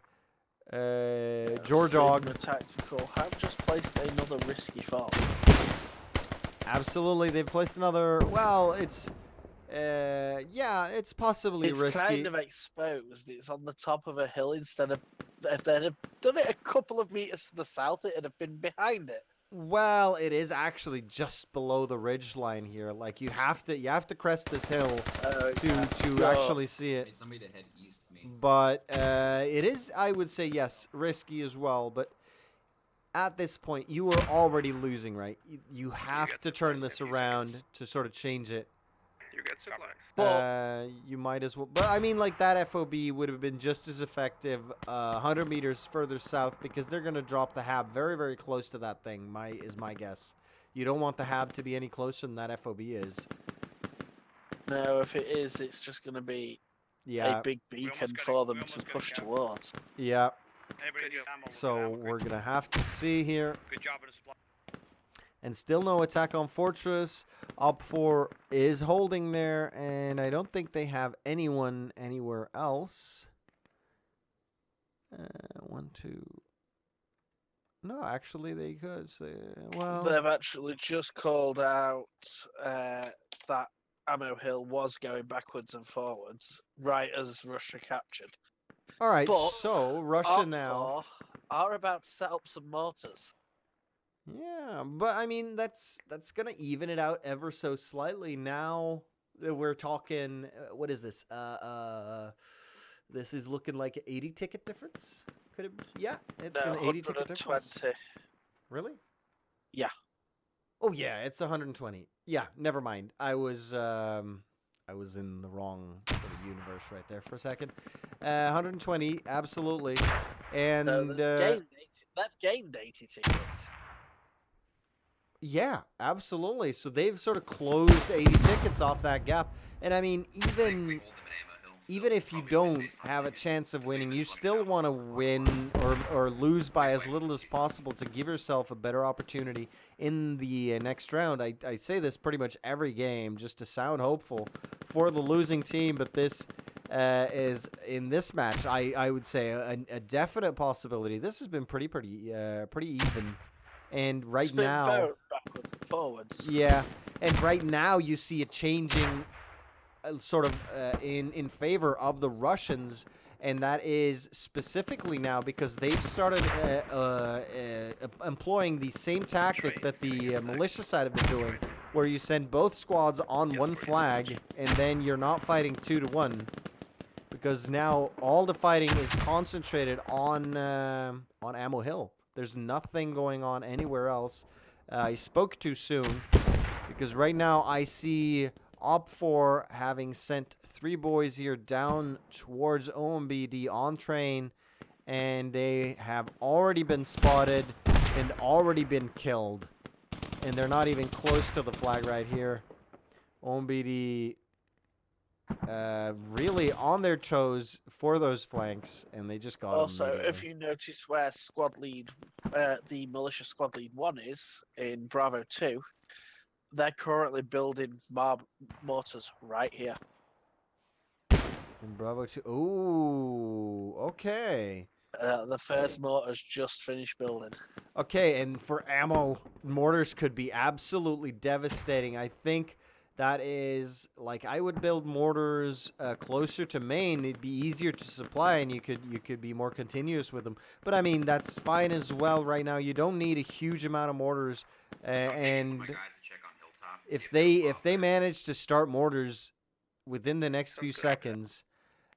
Jordog. Sigma Tactical have just placed another risky fob. Absolutely, they've placed another. Well, it's yeah, it's possibly It's risky. kind of exposed. It's on the top of a hill instead of. If they'd have done it a couple of meters to the south, it'd have been behind it. Well, it is actually just below the ridge line here. Like you have to crest this hill to actually see it. Need somebody to head east of me. But it is, I would say, yes, risky as well. But at this point, you are already losing, right? You have get to turn supplies this in a few around seconds. to sort of change it. You get supplies. You might as well. But I mean, like that FOB would have been just as effective 100 meters further south because they're going to drop the hab very, very close to that thing. Is my guess. You don't want the hab to be any closer than that FOB is. No, if it is, it's just going to be Yeah. a big beacon for them to push towards. Yeah. Anybody just ammo? So we're going to have to see here. Good job with the supply. And still no attack on Fortress. OpFor is holding there, and I don't think they have anyone anywhere else. 1, 2. No, actually they could. Well, They've actually just called out that Ammo Hill was going backwards and forwards right as Russia captured. all right. but So Russia now. OpFor are about to set up some mortars. Yeah, but I mean that's gonna even it out ever so slightly. Now that we're talking, what is this? This is looking like an 80 ticket difference. Could it? Yeah, it's No, an 80 ticket difference. 120. Really? Yeah. Oh yeah, it's 120. Yeah, never mind. I was in the wrong sort of universe right there for a second. 120, absolutely, and So they've gained 80 tickets. yeah, absolutely. So they've sort of closed 80 tickets off that gap. And I mean, even if you don't have a chance of winning, you still want to win or lose by as little as possible to give yourself a better opportunity in the next round. I say this pretty much every game just to sound hopeful for the losing team, but this is in this match, I would say a definite possibility. This has been pretty even. And right It's been now, very backwards and forwards. yeah, and right now you see it changing, sort of in favor of the Russians, and that is specifically now because they've started employing the same tactic that the militia side have been doing, where you send both squads on one flag, and then you're not fighting 2-1, because now all the fighting is concentrated on Ammo Hill. There's nothing going on anywhere else. I spoke too soon because right now I see OpFor having sent 3 boys here down towards OMBD on train, and they have already been spotted and already been killed. And they're not even close to the flag right here. OMBD really on their toes for those flanks, and they just got Also, them if you notice where squad lead, the militia squad lead 1 is in Bravo 2, they're currently building mortars right here. in Bravo 2. Ooh, okay. The first mortar's just finished building. Okay, and for ammo, mortars could be absolutely devastating. I think that is, like, I would build mortars closer to main. It'd be easier to supply, and you could be more continuous with them. But I mean, that's fine as well. Right now, you don't need a huge amount of mortars, and my guys to check on Hilltop. if they manage to start mortars within the next few seconds,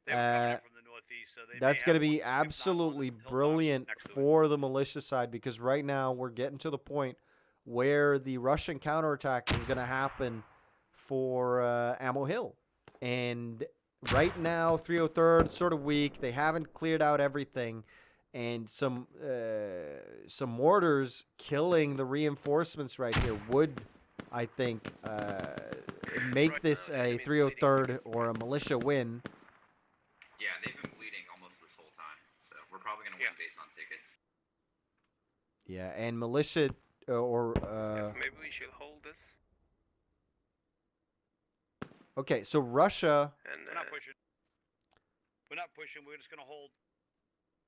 They were coming in from the northeast, so they may that's have going to one, be if not on absolutely the hilltop brilliant next to it. for the militia side, because right now we're getting to the point where the Russian counterattack is going to happen for Ammo Hill. And right now, 303rd sort of weak. They haven't cleared out everything. And some mortars killing the reinforcements right here would, I think, make this a 303rd or a militia win. Yeah, they've been bleeding almost this whole time, so we're probably going to win based on tickets. Yeah, and militia or Yes, maybe we should hold this. okay, so Russia. And We're not pushing. We're not pushing. We're just going to hold.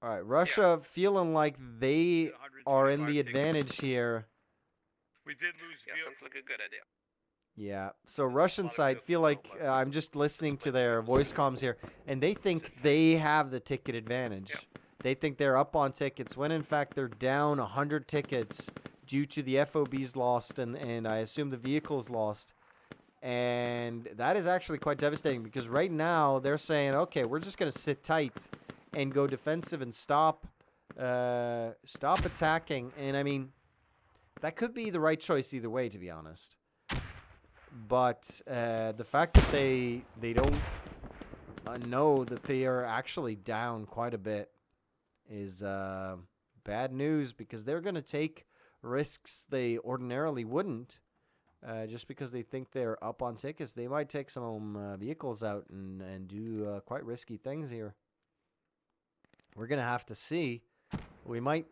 All right, Russia feeling like they are in the 125 tickets. advantage here. We did lose yeah, sounds like a good idea. Yeah, so Russian side feel like I'm just listening to their voice comms here, and they think they have the ticket advantage. Yeah. They think they're up on tickets when in fact they're down 100 tickets due to the FOBs lost and I assume the vehicles lost. And that is actually quite devastating because right now they're saying, okay, we're just going to sit tight and go defensive and stop attacking. And I mean, that could be the right choice either way, to be honest. But the fact that they don't know that they are actually down quite a bit is bad news, because they're going to take risks they ordinarily wouldn't. Just because they think they're up on tickets, they might take some vehicles out and do quite risky things here. We're gonna have to see. We might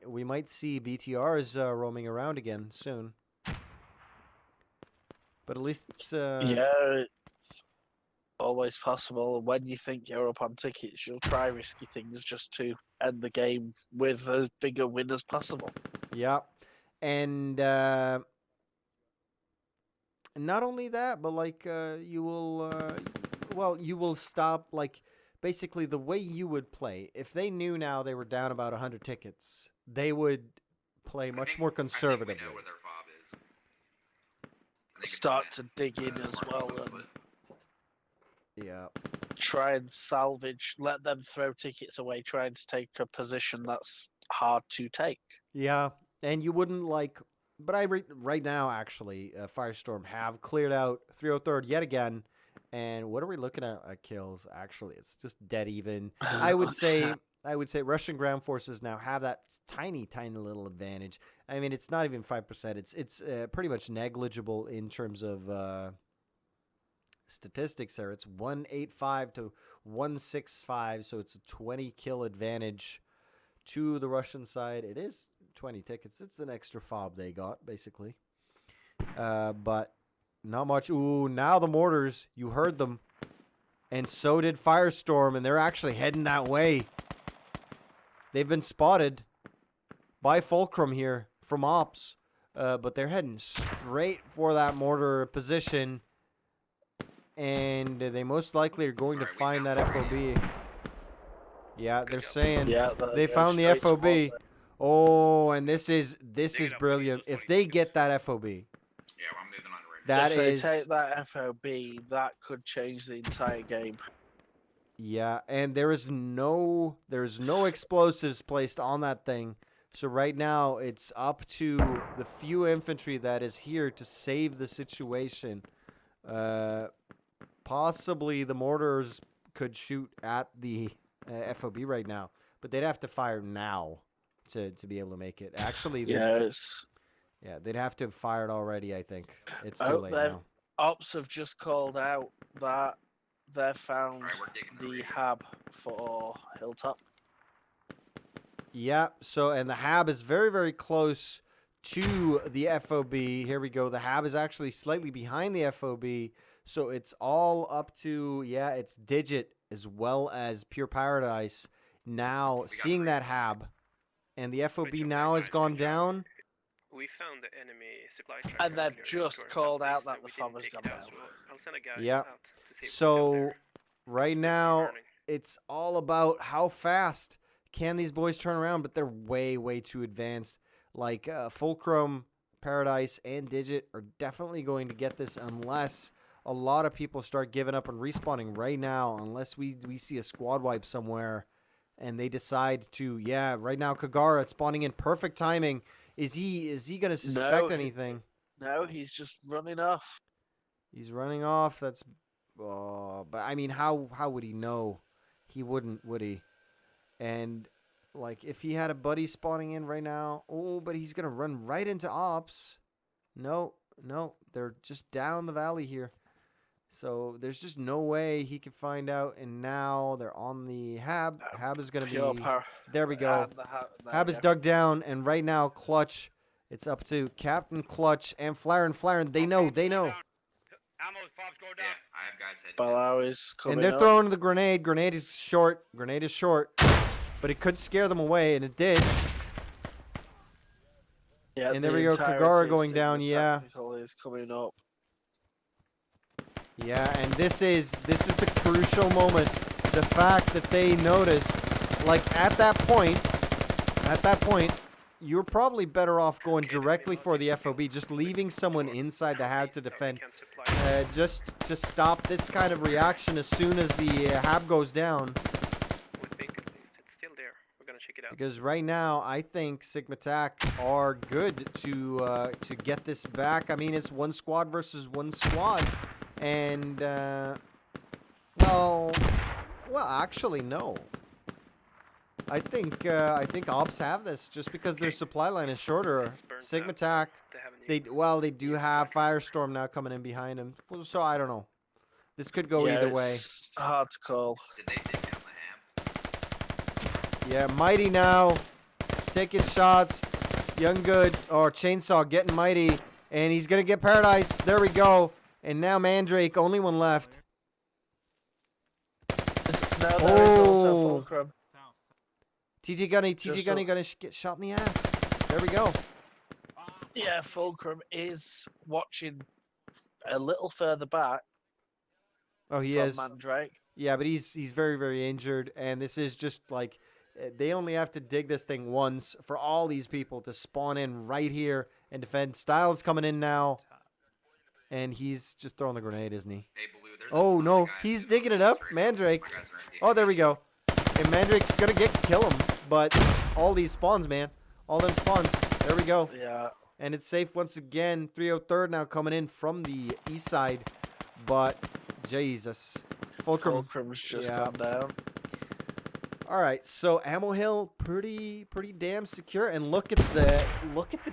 see BTRs roaming around again soon. But at least it's it's always possible. When you think you're up on tickets, you'll try risky things just to end the game with as big a win as possible. yeah, and. Not only that, but like you will stop, like basically the way you would play. If they knew now they were down about 100 tickets, they would play much more conservatively. I think we know where their fob is. I think it's Start on to dig in it. as well and Yeah. try and salvage, let them throw tickets away, trying to take a position that's hard to take. Yeah, and you wouldn't like. But right now, actually, FireStorm have cleared out 303rd yet again. And what are we looking at kills? Actually, it's just dead even. I would say Russian ground forces now have that tiny little advantage. I mean, it's not even 5%. It's pretty much negligible in terms of statistics there. It's 185 to 165, so it's a 20 kill advantage to the Russian side. It is 20 tickets. It's an extra fob they got, basically. But not much. Ooh, now the mortars. You heard them. And so did FireStorm, and they're actually heading that way. They've been spotted by Fulcrum here from Ops. But they're heading straight for that mortar position. And they most likely are going to find that FOB. Yeah, they're saying they found the FOB. Oh, and this is brilliant. If they get that FOB, Yeah, I'm moving on right that if they is take that FOB, that could change the entire game. yeah. And there's no explosives placed on that thing. So right now it's up to the few infantry that is here to save the situation. Possibly the mortars could shoot at the FOB right now, but they'd have to fire now to be able to make it. Actually, they'd have to have fired already. I think it's too late now. Ops have just called out that they've found Alright, we're digging the the rear. hab for Hilltop. Yeah. So and the hab is very close to the FOB. Here we go. The hab is actually slightly behind the FOB. So it's all up to, it's Digit as well as Pure Paradise now seeing that hab. And the FOB now has gone down. We found the enemy supply truck. And they've earlier just to our called out southeast that the we didn't fob has take gone it out, down. so I'll send a guy Yeah. out to see what's So up there. right now it's all about how fast can these boys turn around, but they're way too advanced. Like Fulcrum, Paradise and Digit are definitely going to get this unless a lot of people start giving up and respawning right now, unless we see a squad wipe somewhere and they decide to, yeah, right now Kagara spawning in perfect timing. Is he going to suspect anything? No, he's just running off. He's running off. That's, but I mean, how would he know? He wouldn't, would he? And like, if he had a buddy spawning in right now, oh, but he's gonna run right into ops. No, they're just down the valley here, so there's just no way he can find out. And now they're on the Hab. Hab is gonna be. There we go. Hab is dug down, and right now Clutch. It's up to Captain Clutch and Flaren. They know. Ammo, Fobs, go down. Yeah, I have guys heading. Balau is coming And they're up. throwing the grenade. Grenade is short. But it could scare them away, and it did. Yeah, And there the we go, entirety Kagara of going Sigma down, yeah. Tactical is coming up. Yeah, and this is the crucial moment. The fact that they noticed, like at that point, you're probably better off going directly for the FOB, just leaving someone inside the Hab to defend, just to stop this kind of reaction as soon as the Hab goes down. We think at least it's still there. We're gonna check it out. Because right now, I think SigmaTac are good to get this back. I mean, it's one squad versus one squad, and well, actually, no. I think Ops have this just because their supply line is shorter. SigmaTac, they do have FireStorm now coming in behind them. So I don't know. This could go either way. It's hard to call. Did they dig down the Hab? Yeah, Mighty now taking shots. Young Good or Chainsaw getting Mighty, and he's gonna get Paradise. There we go. And now Mandrake, only one left. Now there is also Oh. Fulcrum. TG Gunny Just gonna get shot in the ass. There we go. Yeah, Fulcrum is watching a little further back Oh, he from is. Mandrake. Yeah, but he's very, very injured, and this is just like they only have to dig this thing once for all these people to spawn in right here and defend. Styles coming in now, and he's just throwing the grenade, isn't he? Hey, Blue, there's a Oh ton of no, guys he's who digging it don't up, straight up. Mandrake. My guys are in Oh, there we DHD. go. And Mandrake's gonna kill him, but all these spawns, man, all them spawns. There we go. Yeah. And it's safe once again. 303rd now coming in from the east side, but Jesus, Fulcrum. Fulcrum's just yeah. gone down. All right, so Ammo Hill pretty damn secure, and look at the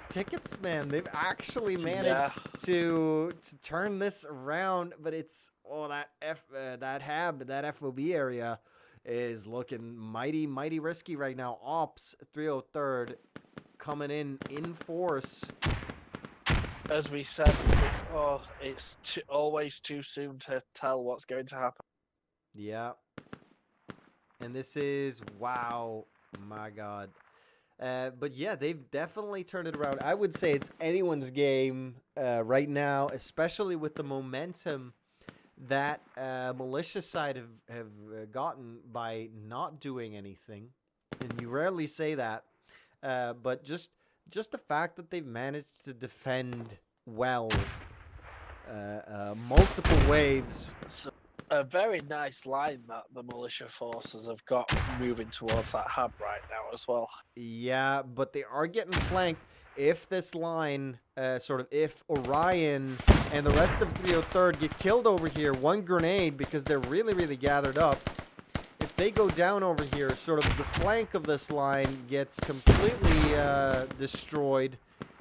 tickets, man. They've actually managed to turn this around, but it's that Hab, that FOB area is looking mighty risky right now. Ops 303rd coming in force. As we said before, it's always too soon to tell what's going to happen. Yeah. And this is, wow, my God. But yeah, they've definitely turned it around. I would say it's anyone's game right now, especially with the momentum that militia side have gotten by not doing anything. And you rarely say that. But just the fact that they've managed to defend well multiple waves. It's a very nice line that the militia forces have got moving towards that hub right now as well. Yeah, but they are getting flanked. If this line, if Orion and the rest of 303rd get killed over here, one grenade, because they're really gathered up. If they go down over here, sort of the flank of this line gets completely destroyed.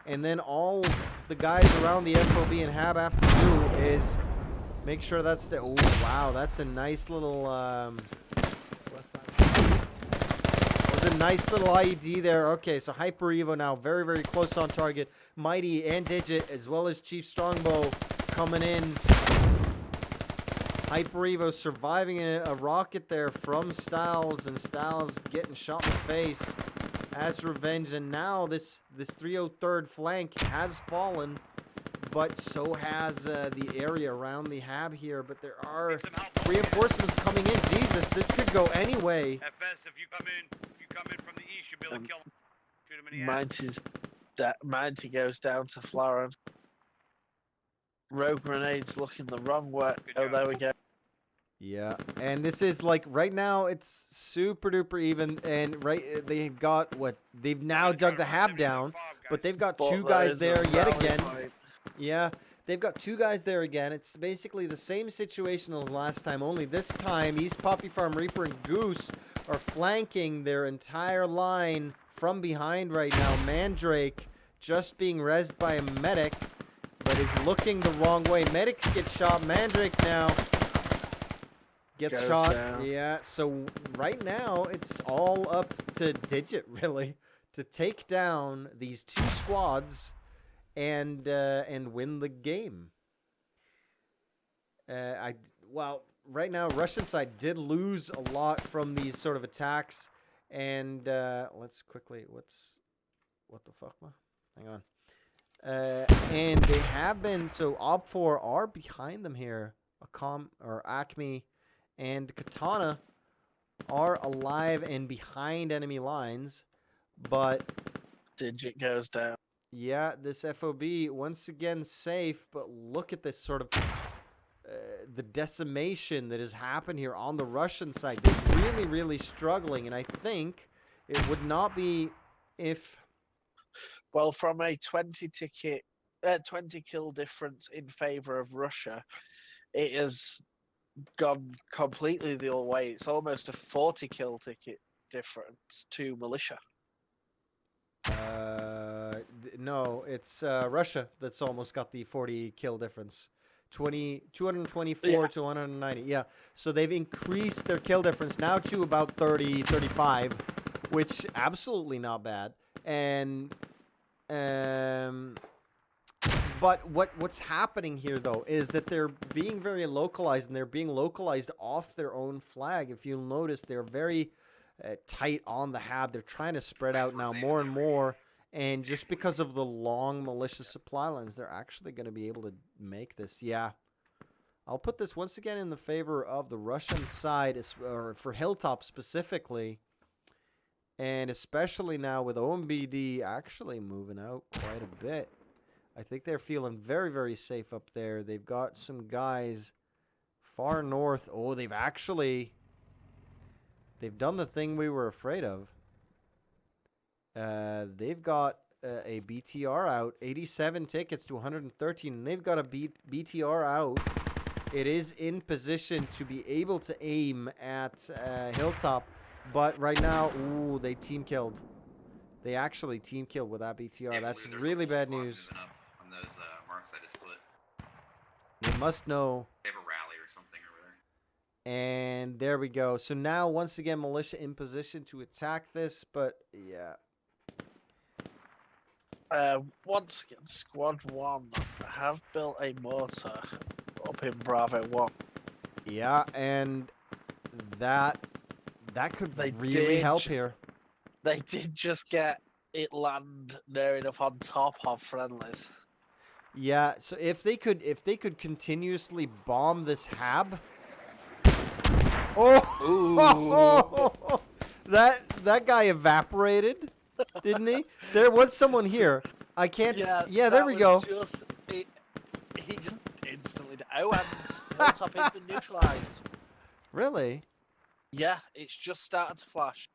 And then all the guys around the FOB and Hab have to do is make sure that's the... Oh, wow, that's a nice little... There's a nice little IED there. Okay, so Hyper Evo now very close on target. Mighty and Digit, as well as Chief Strongbow coming in. Hyper Evo surviving a rocket there from Styles, and Styles getting shot in the face as revenge. And now this 303rd flank has fallen, but so has the area around the Hab here. But there are reinforcements coming in. Jesus, this could go any way. FS, if you come in from the east, you'll be able to kill him. Shoot him in the ass. Might is That 90 goes down to Florin. Rogue grenades looking the wrong way. Good Oh, job. there we go. Yeah, and this is like right now it's super duper even, and they've got what they've now dug the hab down, but they've got two guys there yet again. Yeah, they've got two guys there again. It's basically the same situation as last time, only this time East Poppy Farm Reaper and Goose are flanking their entire line from behind right now. Mandrake just being rezzed by a medic, but is looking the wrong way. Medics get shot. Mandrake now gets Goes shot. down. Yeah, so right now it's all up to Digit really to take down these two squads and win the game. Well, right now Russian side did lose a lot from these sort of attacks, and let's quickly what the fuck, ma? Hang on. And they have been, so OpFor are behind them here. Acme and Katana are alive and behind enemy lines, but Digit goes down. yeah, this FOB once again safe, but look at this sort of the decimation that has happened here on the Russian side. They're really, really struggling, and I think it would not be if... Well, from a 20 kill difference in favor of Russia, it has gone completely the other way. It's almost a 40 kill ticket difference to militia. No, it's Russia that's almost got the 40 kill difference. 224 to 190. Yeah, so they've increased their kill difference now to about 30, 35, which absolutely not bad. And but what's happening here though is that they're being very localized, and they're being localized off their own flag. If you'll notice, they're very tight on the hab. They're trying to spread out now more and more, and just because of the long militia supply lines, they're actually going to be able to make this. Yeah, I'll put this once again in the favor of the Russian side, or for Hilltop specifically, and especially now with OMBD actually moving out quite a bit. I think they're feeling very, very safe up there. They've got some guys far north. Oh, they've done the thing we were afraid of. They've got a BTR out, 87 tickets to 113, and they've got a BTR out. It is in position to be able to aim at Hilltop, but right now, ooh, they team killed. They actually team killed with that BTR. Yeah, That's there's really a full bad squad news. moving up on those marks I just put. They must know. They have a rally or something over there. And there we go. So now, once again, militia in position to attack this, but yeah. Once again, Squad 1 have built a mortar up in Bravo 1. Yeah, and that could They really did. help here. They did just get it land near enough on top of friendlies. Yeah, so if they could continuously bomb this hab. Oh, that guy evaporated, didn't he? There was someone here. I can't. Yeah, there we go. He just instantly. Oh, and Hilltop has been neutralized. Really? Yeah, it's just started to flash.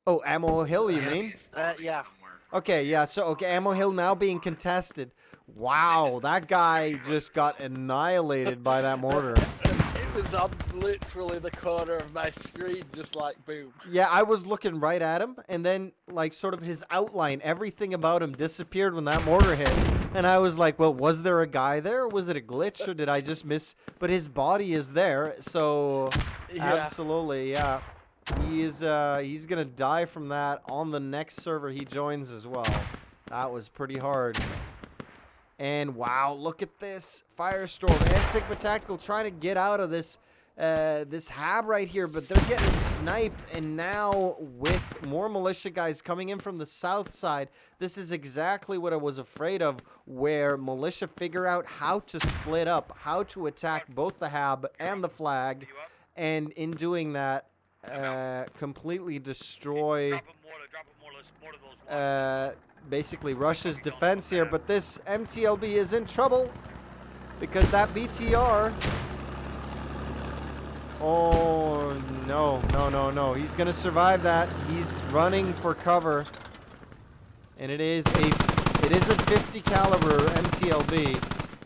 Oh, Ammo Hill, you mean? He's spawning yeah. somewhere from Okay, yeah. So okay, Ammo Hill now being contested. Wow, that guy just got annihilated by that mortar. It was on literally the corner of my screen, just like boom. Yeah, I was looking right at him, and then, like, sort of his outline, everything about him disappeared when that mortar hit. And I was like, well, was there a guy there, or was it a glitch, or did I just miss? But his body is there, so Yeah. absolutely, yeah. He's gonna die from that on the next server he joins as well. That was pretty hard. And wow, look at this. FireStorm and SigmaTac trying to get out of this this hab right here, but they're getting sniped. And now with more militia guys coming in from the south side, this is exactly what I was afraid of, where militia figure out how to split up, how to attack both the hab and the flag, and in doing that, completely destroy Drop 'em more of those. basically rushes defense here, but this MTLB is in trouble because that BTR. Oh no, no, no, no! He's gonna survive that. He's running for cover, and it is a 50 caliber MTLB,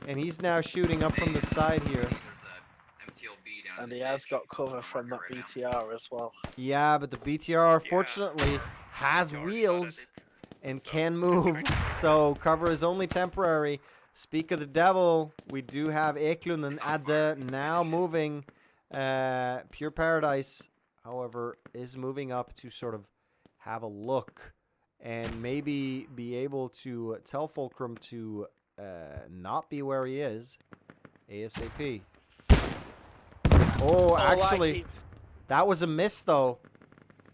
and he's now shooting up from the side here. There's a MTLB down And this he has ditch. got cover from that Marker right BTR as well. Yeah, but the BTR Yeah, fortunately has BTR shot at wheels it. and So, can good move, trick. so cover is only temporary. Speak of the devil, we do have Eklund and Adde now moving. Pure Paradise, however, is moving up to sort of have a look and maybe be able to tell Fulcrum to not be where he is ASAP. Oh, actually, that was a miss, though.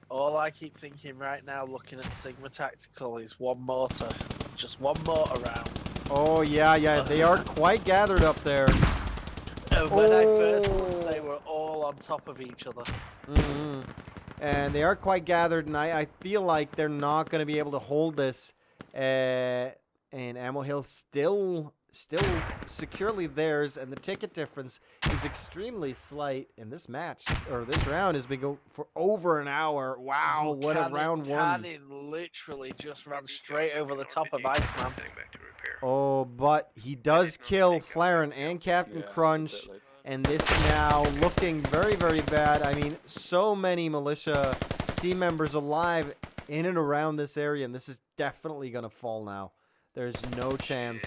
All I keep thinking right now, looking at Sigma Tactical, is one mortar. Just one mortar round. Oh, yeah, yeah. They are quite gathered up there. And when I first looked, they were all on top of each other. Mm-hmm. And they are quite gathered, and I feel like they're not going to be able to hold this. And Ammo Hill still securely theirs, and the ticket difference is extremely slight in this match, or this round has been going for over an hour. Wow, what a round one. Cannon literally just ran straight over the top of Iceman. Heading back to repair. Oh, but he does kill Flaren and Captain Crunch, and this now looking very, very bad. I mean, so many militia team members alive in and around this area, and this is definitely going to fall now. There's no chance.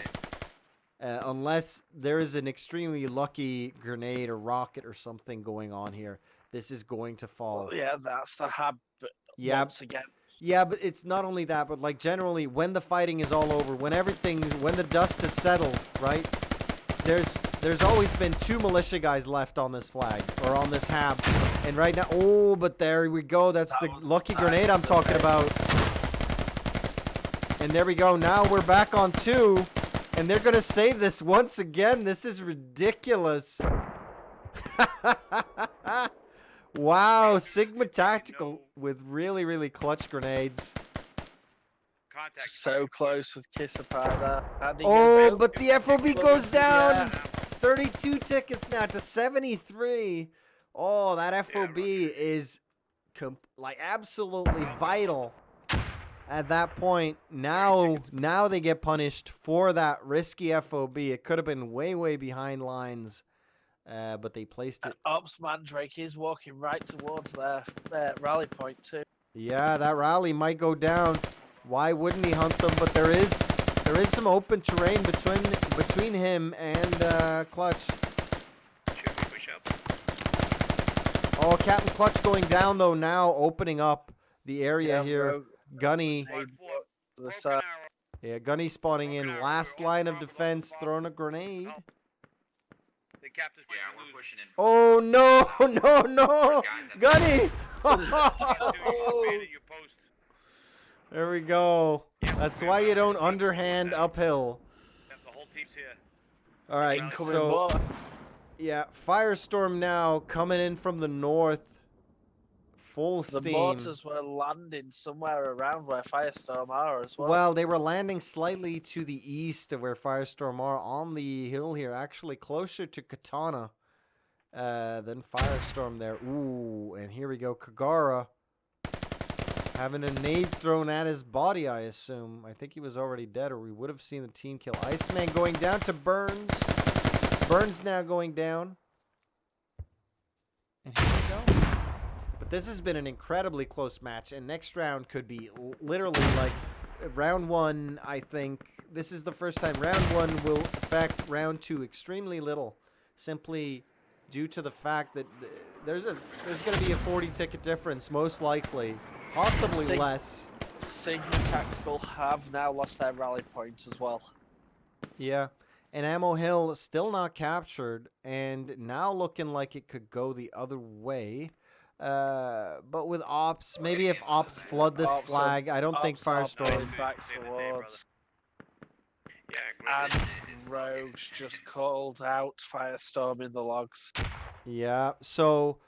Unless there is an extremely lucky grenade or rocket or something going on here, this is going to fall. Well, yeah, that's the hub. Yeah. Once again. Yeah, but it's not only that, but like generally when the fighting is all over, when the dust has settled, right? There's always been 2 militia guys left on this flag or on this hab, and right now, oh, but there we go. That's the lucky grenade I'm talking about. And there we go. Now we're back on 2. And they're going to save this once again. This is ridiculous. Wow, Sigma Tactical with really, really clutch grenades. Contact. So close with Kissapada. Oh, but the FOB goes down. Yeah. 32 tickets now to 73. Oh, that FOB is like absolutely vital. At that point, now they get punished for that risky FOB. It could have been way, way behind lines, but they placed it. Ops Mandrake is walking right towards their rally point too. Yeah, that rally might go down. Why wouldn't he hunt them? But there is some open terrain between him and Clutch. Oh, Captain Clutch going down though now, opening up the area here. Gunny. Yeah, Gunny spawning in. Last line of defense, throwing a grenade. The captain's Yeah, we're pushing in. Oh, no, no, no. Gunny. There we go. That's why you don't underhand uphill. The whole team's here. All right, so yeah, FireStorm now coming in from the north. Full steam. The mortars were landing somewhere around where FireStorm are as well. Well, they were landing slightly to the east of where FireStorm are on the hill here, actually closer to Katana than FireStorm there. Ooh, and here we go, Kagara having a nade thrown at his body, I assume. I think he was already dead, or we would have seen the team kill. Iceman going down to Burns. Burns now going down. And here we go. But this has been an incredibly close match, and next round could be literally like round 1, I think. This is the first time round 1 will affect round 2 extremely little, simply due to the fact that there's going to be a 40 ticket difference, most likely, possibly less. Sigma Tactical have now lost their rally point as well. Yeah, and Ammo Hill still not captured, and now looking like it could go the other way. But with Ops, maybe if Ops flood this flag, I don't think FireStorm. Back towards. Yeah, And Rogues just called out FireStorm in the logs. Yeah, so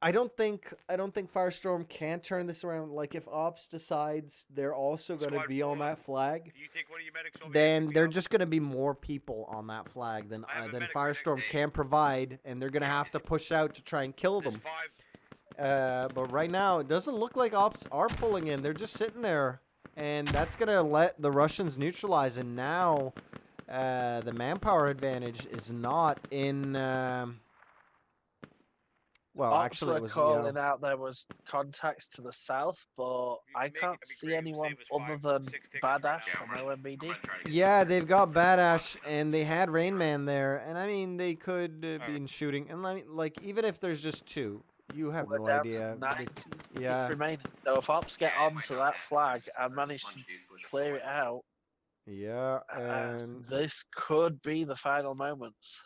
I don't think FireStorm can turn this around. Like if Ops decides they're also going to Squad be on 4, that flag, You take one of your medics over here, then pick me they're up. just going to be more people on that flag than I have a medic right next FireStorm to me. can provide, and they're going to have to push out to try and kill There's them. 5. But right now, it doesn't look like Ops are pulling in. They're just sitting there, and that's going to let the Russians neutralize. And now the manpower advantage is not in... well, Ops actually, were it was... calling out there was contacts to the south, but I Make it, can't that'd be see great. anyone Save us other 5, than 6 tickets right Badash now. from I'm OMBD. gonna try to get Yeah, that. they've got There's a squad Badash, in this and they had room. Rain Man there, and I mean, they could be Alright. in shooting. And like, even if there's just two, you have We're no down idea. to 19 Yeah. tickets remaining. So if Ops get Yeah, it might onto not that happen. flag There's and a manage bunch to of dudes pushing clear it forward. out, Yeah, and this could be the final moments.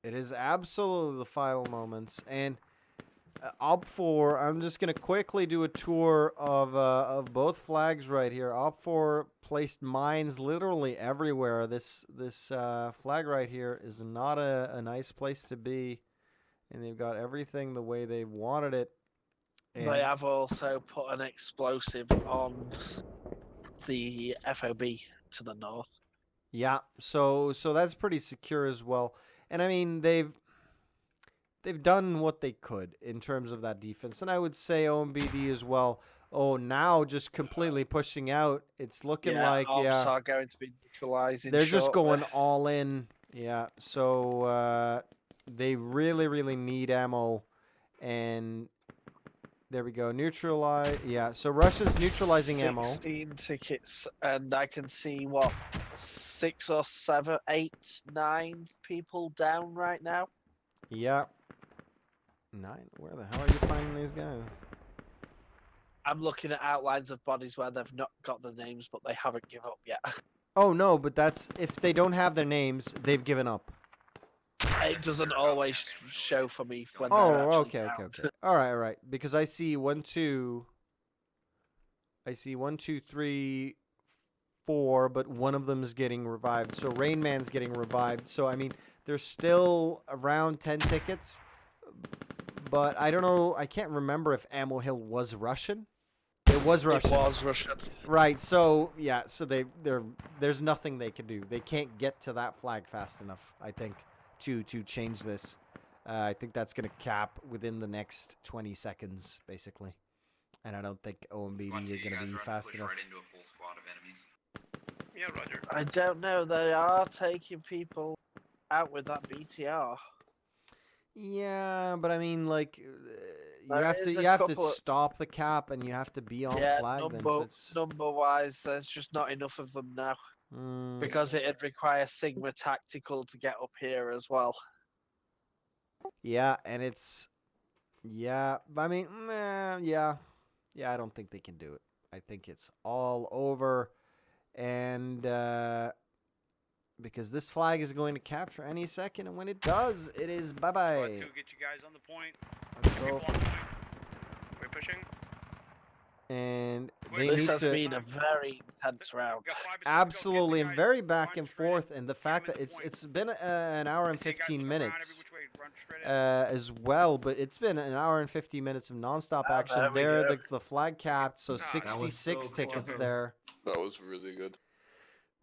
it is absolutely the final moments. And OpFor, I'm just gonna quickly do a tour of both flags right here. OpFor placed mines literally everywhere. This flag right here is not a nice place to be, and they've got everything the way they wanted it. And They have also put an explosive on the FOB to the north. yeah, so that's pretty secure as well. And I mean, they've done what they could in terms of that defense. And I would say OMBD as well. Oh, now just completely pushing out. It's looking like Ops are going to be neutralizing. they're just shortly. going all in. Yeah, so they really need ammo. And there we go. Neutralize. Yeah, so Russia's neutralizing ammo. 16 tickets, and I can see 6 or 7, 8, 9 people down right now. Yeah. 9? Where the hell are you finding these guys? I'm looking at outlines of bodies where they've not got the names, but they haven't given up yet. Oh, no, but that's... If they don't have their names, they've given up. It doesn't always show for me when they're Oh, actually okay. downed. All right. Because I see 1, 2... I see 1, 2, 3, 4, but one of them is getting revived. So Rain Man's getting revived. So, I mean, there's still around 10 tickets. But I don't know. I can't remember if Ammo Hill was Russian. It was Russian. It was Russian. Right. So yeah. So there's nothing they can do. They can't get to that flag fast enough, I think, to change this. I think that's gonna cap within the next 20 seconds, basically. And I don't think OMBD Squad 2, are you gonna guys be are on fast push enough. right into a full squad of enemies. Yeah, Roger. I don't know. They are taking people out with that BTR. Yeah, but I mean, like, you There have is to a couple of- stop the cap, and you have to be on Yeah, flag. Then, number so it's, wise, there's just not enough of them now because it'd require Sigma Tactical to get up here as well. yeah, and it's, yeah. I mean, yeah. I don't think they can do it. I think it's all over, and because this flag is going to capture any second, and when it does, it is bye Squad bye. 2, get you guys on the point. Let's People go. on the point. We're pushing. And Wait, they This need has to. been a very intense round. We got 5 or 6 to go. Get Absolutely, the and guys. very back Run and straight in. forth, and the fact Get 'em that in the point. it's been an hour and See you guys 15 look around every minutes which way. Run straight in. as well, but it's been an hour and 50 minutes of nonstop Ah, action. there we There, go. the flag capped, so Ah, that was 66 so tickets close. there. That was really good.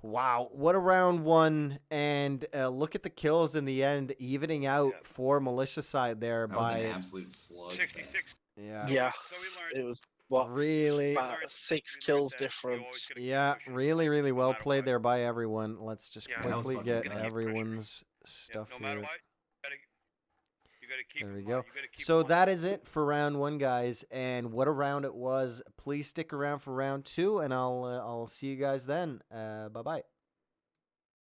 Wow, what a round one, and look at the kills in the end, evening out Yeah. for militia side there That was an by absolute slug. 66. yeah. Yeah, So we learned. it was what Really? 6 We learned kills that you always difference. gotta keep Yeah, pushing really no well matter played what. there by everyone. Let's just Yeah, that was quickly fucking get good. everyone's Yeah, stuff no matter here. what, you gotta keep There we them go. on. You gotta keep So them on. that is it for round one, guys, and what a round it was. Please stick around for round two, and I'll see you guys then. Bye bye.